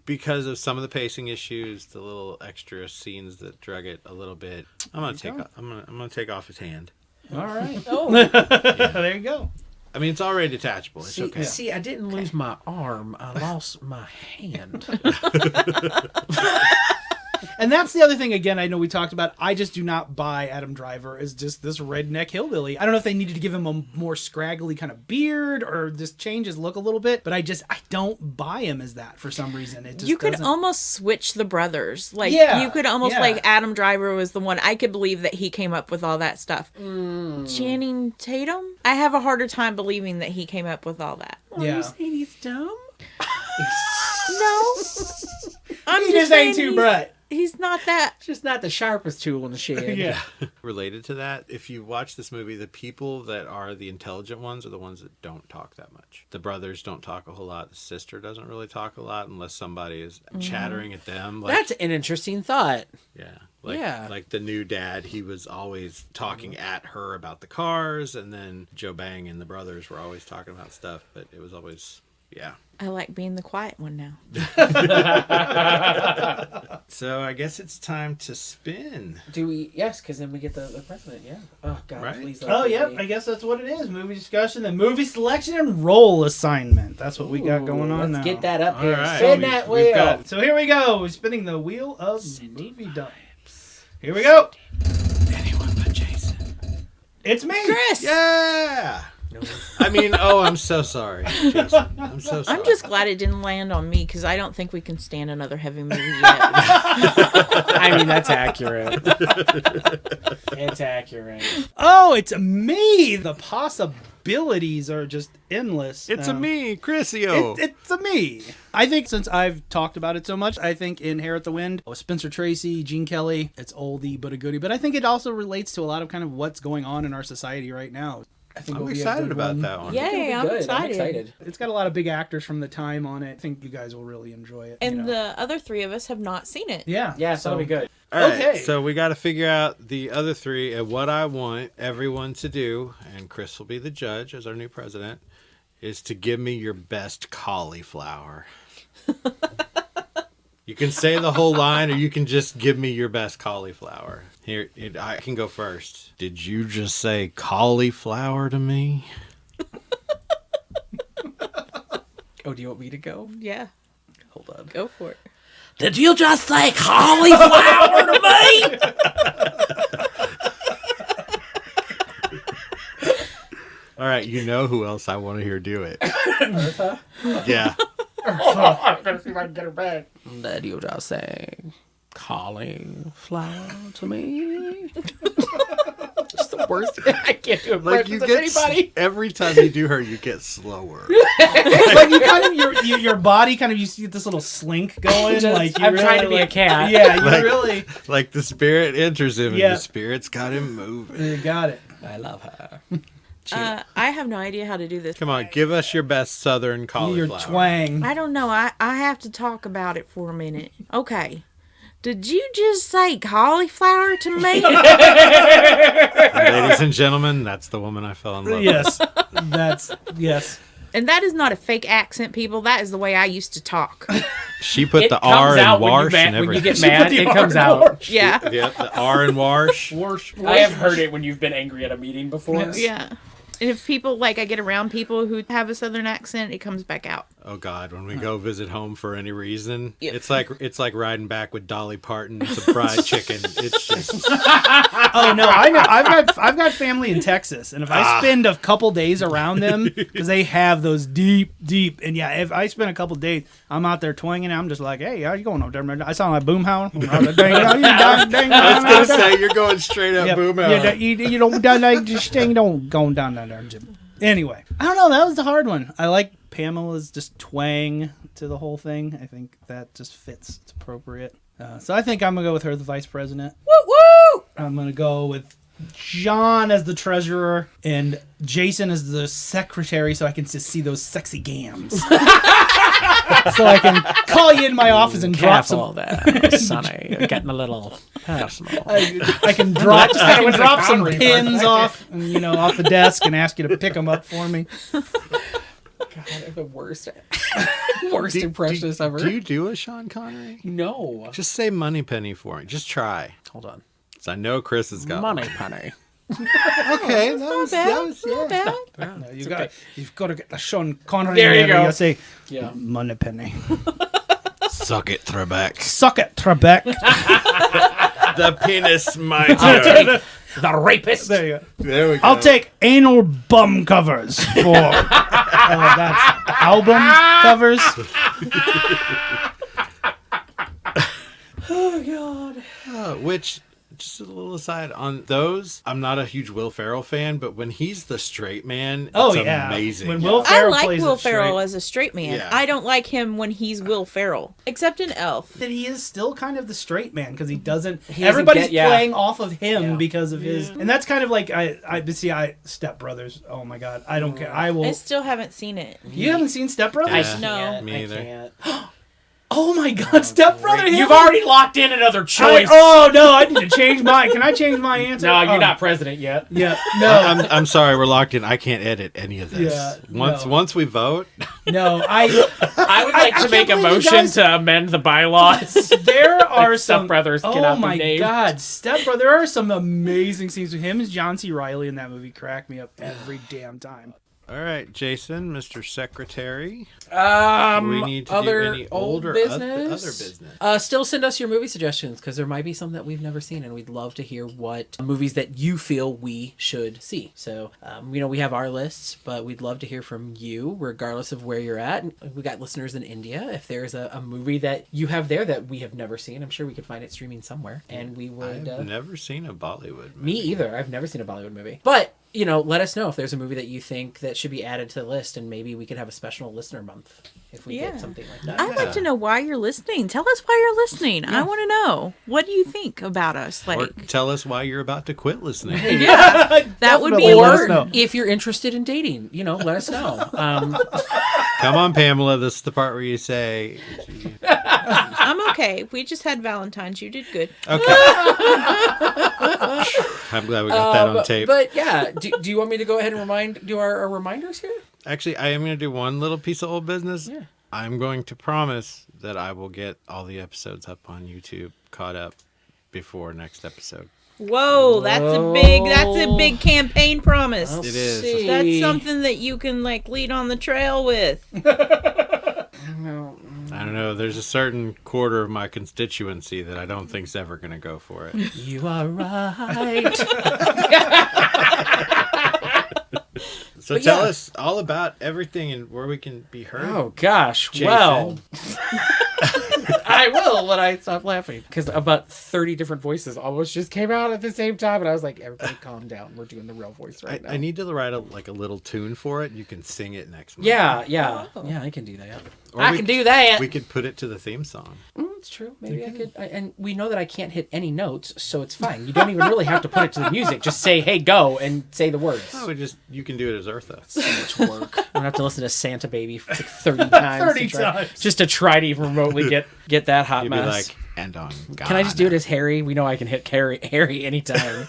because of some of the pacing issues, the little extra scenes that drug it a little bit. I'm gonna take off his hand. All right. Oh. There you go. I mean, it's already detachable. It's okay. See, I didn't lose my arm. I lost my hand. And that's the other thing, again, I know we talked about. I just do not buy Adam Driver as just this redneck hillbilly. I don't know if they needed to give him a more scraggly kind of beard or just change his look a little bit, but I don't buy him as that for some reason. It just You could almost switch the brothers. Like, Yeah, you could almost, yeah. like, Adam Driver was the one. I could believe that he came up with all that stuff. Channing Tatum? I have a harder time believing that he came up with all that. Yeah. You saying he's dumb? No. I'm He just ain't saying too bright. He's not that. Just not the sharpest tool in the shed. Yeah. Related to that, if you watch this movie, the people that are the intelligent ones are the ones that don't talk that much. The brothers don't talk a whole lot. The sister doesn't really talk a lot unless somebody is chattering at them. Like, That's an interesting thought. yeah. Like the new dad, he was always talking at her about the cars, and then Joe Bang and the brothers were always talking about stuff, but it was always, yeah. I like being the quiet one now. So I guess it's time to spin. Do we? Yes, because then we get the president, yeah. Oh, God, Right? please. Oh, yep. I guess that's what it is. Movie discussion and movie selection and role assignment. That's what we got going on now. Let's get that up All here. right. Spin We've that wheel. got- So here we go. We're spinning the wheel of movie dumps. Here we go. Anyone but Jason. It's me. Chris! Yeah! I mean, I'm so sorry, Jason. I'm so sorry. I'm just glad it didn't land on me because I don't think we can stand another heavy movie yet. I mean, that's accurate. It's accurate. Oh, it's me. The possibilities are just endless. It's a me, Chrisio. It's a me. I think since I've talked about it so much, I think Inherit the Wind, Spencer Tracy, Gene Kelly, it's oldie but a goodie. But I think it also relates to a lot of kind of what's going on in our society right now. I think I'm it'll be a excited good about one. that one. Yay, I'm Good. excited. It's got a lot of big actors from the time on it. I think you guys will really enjoy it. And the other three of us have not seen it. Yeah, so that'll be good. All right, Okay. so we got to figure out the other three, and what I want everyone to do, and Chris will be the judge as our new president, is to give me your best cauliflower. You can say the whole line, or you can just give me your best cauliflower. Here, I can go first. Did you just say cauliflower to me? Oh, do you want me to go? Yeah, Hold on. go for it. Did you just say cauliflower to me? All right, you know who else I want to hear do it. Yeah. I'm gonna see if I can get her back. Did you just say cauliflower to me? It's the worst. I can't do Like impressions you of get anybody. every time you do her, you get slower. It's like you kind of your body kind of you see this little slink going. Just- like you I'm really, trying to be a like, cat. Yeah, you Like- really Like the spirit enters him, Yeah. and the spirit's got him moving. you got it. I love her. I have no idea how to do this. Come on, give us your best Southern Your cauliflower. twang. I don't know. I have to talk about it for a minute. Okay. Did you just say cauliflower to me? Ladies and gentlemen, that's the woman I fell in love Yes, yes. And that is not a fake accent, people. That is the way I used to talk. with. She put It the comes R out in when you wash and when you everything. get mad. It comes out. Yeah. Yeah, the R in wash. I have heard it when you've been angry at a meeting before. Yeah. And if people, like, I get around people who have a southern accent, it comes back out. Oh God, when we go visit home for any reason, Yep. it's like riding back with Dolly Parton and some fried chicken. It's just Oh no, I know. I've got family in Texas, and if I spend a couple days around them, because they have those deep, and yeah, if I spend a couple days, I'm out there twanging. I'm just like, hey, how you going over there, man? I sound like Boomhauer. I was gonna say you're going straight up boom out. Yeah, you don't just don't go down there, Jim. Anyway, I don't know. That was the hard one. I like Pamela's just twang to the whole thing. I think that just fits. It's appropriate. So I think I'm gonna go with her, the vice president. Woo woo! I'm gonna go with John as the treasurer and Jason as the secretary, so I can just see those sexy gams. So I can call you in my office and drop Careful some. there, Sonny. You're getting a little personal. I can drop some boundary pins for a off, off the desk and ask you to pick them up for me. God, I'm the worst impressionist ever. Do you do a Sean Connery? No. Just say Moneypenny for me. Just try. Hold on. 'Cause I know Chris has got Money penny. Okay, Not bad. No, you've got to get the Sean Connery. There you in go. You say, Yeah. Moneypenny. Suck it, Trebek. Suck it, Trebek. The penis mitre. The rapist. There you go. There we go. I'll take anal bum covers for that's album covers. Oh God. Which, just a little aside on those. I'm not a huge Will Ferrell fan, but when he's the straight man, Oh, it's yeah. amazing. When Yeah. Will I Ferrell like plays Will it straight. Ferrell as a straight man. Yeah. I don't like him when he's Will Ferrell, except in Elf. That he is still kind of the straight man because he doesn't. doesn't Everybody's get- yeah. playing off of him Yeah. because of his, and that's kind of like I Step Brothers. Oh my God, I don't care. I will. I still haven't seen it. You haven't seen Step Brothers? I Yeah. can't. No. Me either. I can't. Oh my God, Step Brother! You've already locked in another choice. Oh no, I need to change mine. Can I change my answer? No, you're Oh, not president yet. Yeah, no, I'm sorry, we're locked in. I can't edit any of this. Yeah, Once we vote, no. I would like I to make a can't believe you motion guys- to amend the bylaws. There are Step some Brothers Oh cannot be my named. God, Step Brother! There are some amazing scenes with him as John C. Reilly in that movie. Crack me up every damn time. all right, Jason, Mr. Secretary. Um, We need to do other any old older business. other business. Still send us your movie suggestions because there might be some that we've never seen, and we'd love to hear what movies that you feel we should see. So, we have our lists, but we'd love to hear from you, regardless of where you're at. We got listeners in India. If there's a movie that you have there that we have never seen, I'm sure we could find it streaming somewhere, and we would. I've never seen a Bollywood movie. Me either. I've never seen a Bollywood movie, but. Let us know if there's a movie that you think that should be added to the list, and maybe we could have a special listener month if we Yeah. get something like that. I'd like to know why you're listening. Tell us why you're listening. I want to know. What do you think about us? Or Like, tell us why you're about to quit listening. that would be Definitely let us Or know. if you're interested in dating, let us know. Come on, Pamela. This is the part where you say, I'm okay. We just had Valentine's. You did good. okay. I'm glad we got that on tape. But yeah, do you want me to go ahead and do our reminders here? Actually, I am going to do one little piece of old business. Yeah. I'm going to promise that I will get all the episodes up on YouTube caught up before next episode. Whoa, that's a big campaign promise. I'll It is. see. That's something that you can lead on the trail with. I don't know. There's a certain quarter of my constituency that I don't think's ever going to go for it. You are right. So But tell yeah. us all about everything and where we can be heard. Oh gosh. Jason. Well, I will when I stop laughing because about 30 different voices almost just came out at the same time, and I was like, "Everybody, calm down. We're doing the real voice right now." I need to write a little tune for it. You can sing it next month. Yeah, Oh. I can do that. Or I we- can do that. We could put it to the theme song. It's true. Maybe I could. And we know that I can't hit any notes, so it's fine. You don't even really have to put it to the music. Just say, "Hey, go," and say the words. Oh, you can do it as Eartha. So much work. I'm gonna have to listen to Santa Baby for 30 times. 30 times. Just to try to even remotely get that hot You'd be mess. like, and on God. Can I just do it as Harry? We know I can hit Harry anytime.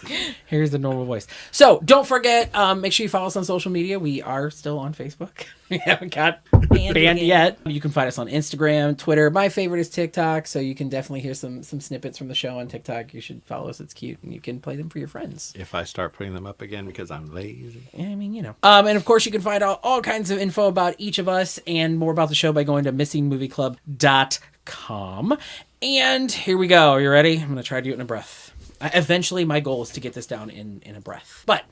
Harry's the normal voice. So don't forget, make sure you follow us on social media. We are still on Facebook. We haven't got banned yet. You can find us on Instagram, Twitter. My favorite is TikTok, so you can definitely hear some snippets from the show on TikTok. You should follow us. It's cute, and you can play them for your friends. If I start putting them up again because I'm lazy. I mean, and of course, you can find out all kinds of info about each of us and more about the show by going to missingmovieclub.com. And here we go. Are you ready? I'm going to try to do it in a breath. Eventually, my goal is to get this down in a breath. But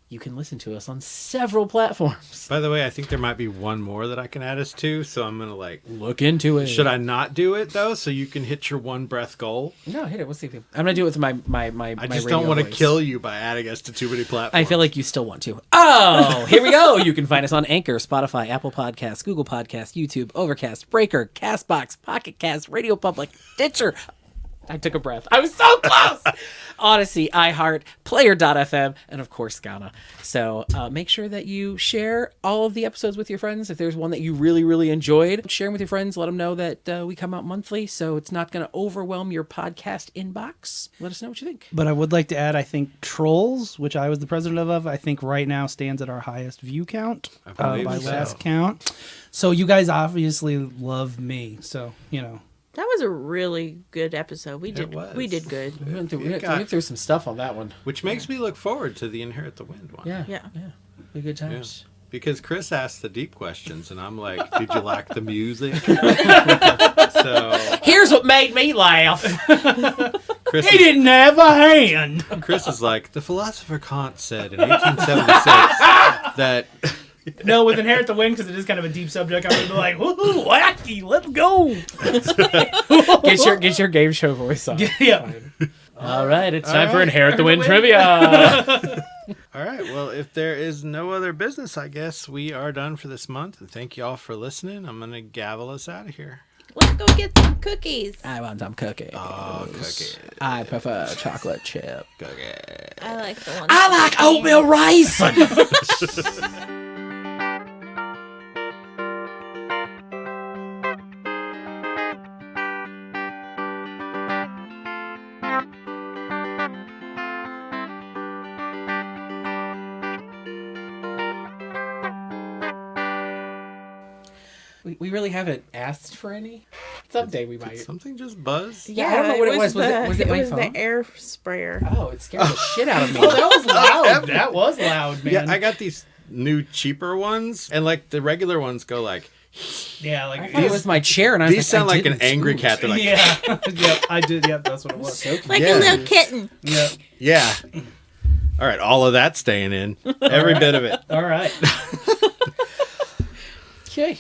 you can listen to us on several platforms. By the way, I think there might be one more that I can add us to, so I'm going to Look into it. Should I not do it, though, so you can hit your one breath goal? No, hit it. We'll see. I'm going to do it with my I just don't want to kill you by adding us to too many platforms. I feel like you still want to. Oh, here we go. You can find us on Anchor, Spotify, Apple Podcasts, Google Podcasts, YouTube, Overcast, Breaker, Castbox, Pocket Cast, Radio Public, Stitcher. I took a breath. I was so close. Odyssey, iHeart, Player.fm, and of course, Ghana. So make sure that you share all of the episodes with your friends. If there's one that you really, really enjoyed, share them with your friends. Let them know that we come out monthly, so it's not going to overwhelm your podcast inbox. Let us know what you think. But I would like to add, I think Trolls, which I was the president of, I think right now stands at our highest view count believe by so. last count. So you guys obviously love me. So, That was a really good episode. We did was. good. We went through some stuff on that one. Which makes me look forward to the Inherit the Wind one. Yeah. Be good times. Because Chris asked the deep questions, and I'm like, did you like the music? So Here's what made me laugh. Chris he didn't have a hand. Chris is like, the philosopher Kant said in 1876 that... No, with Inherit the Wind, because it is kind of a deep subject, I would be like, woohoo, wacky, let's go. Get your game show voice on. Yeah. All right, it's time for right. Inherit the Wind trivia. All right. Well, if there is no other business, I guess we are done for this month. And thank you all for listening. I'm going to gavel us out of here. Let's go get some cookies. I want some cookies. Oh, cookies. I prefer chocolate chip. Cookies. I like the one. I like oatmeal rice. We really haven't asked for any. Someday we might. Something just buzzed. Yeah, I don't know what it was. Was it my phone? The air sprayer. Oh, it scared the shit out of me. Oh, that was loud. That was loud, man. Yeah, I got these new cheaper ones, and like the regular ones go like. Yeah, I like thought it was my chair, and I was These like, sound I like an didn't angry choose. cat. They're like, yeah, yep, I did. Yep, that's what it was. So Like Yeah. a little kitten. Yep. yeah. All right, all of that staying in, every bit of it. All right. Okay.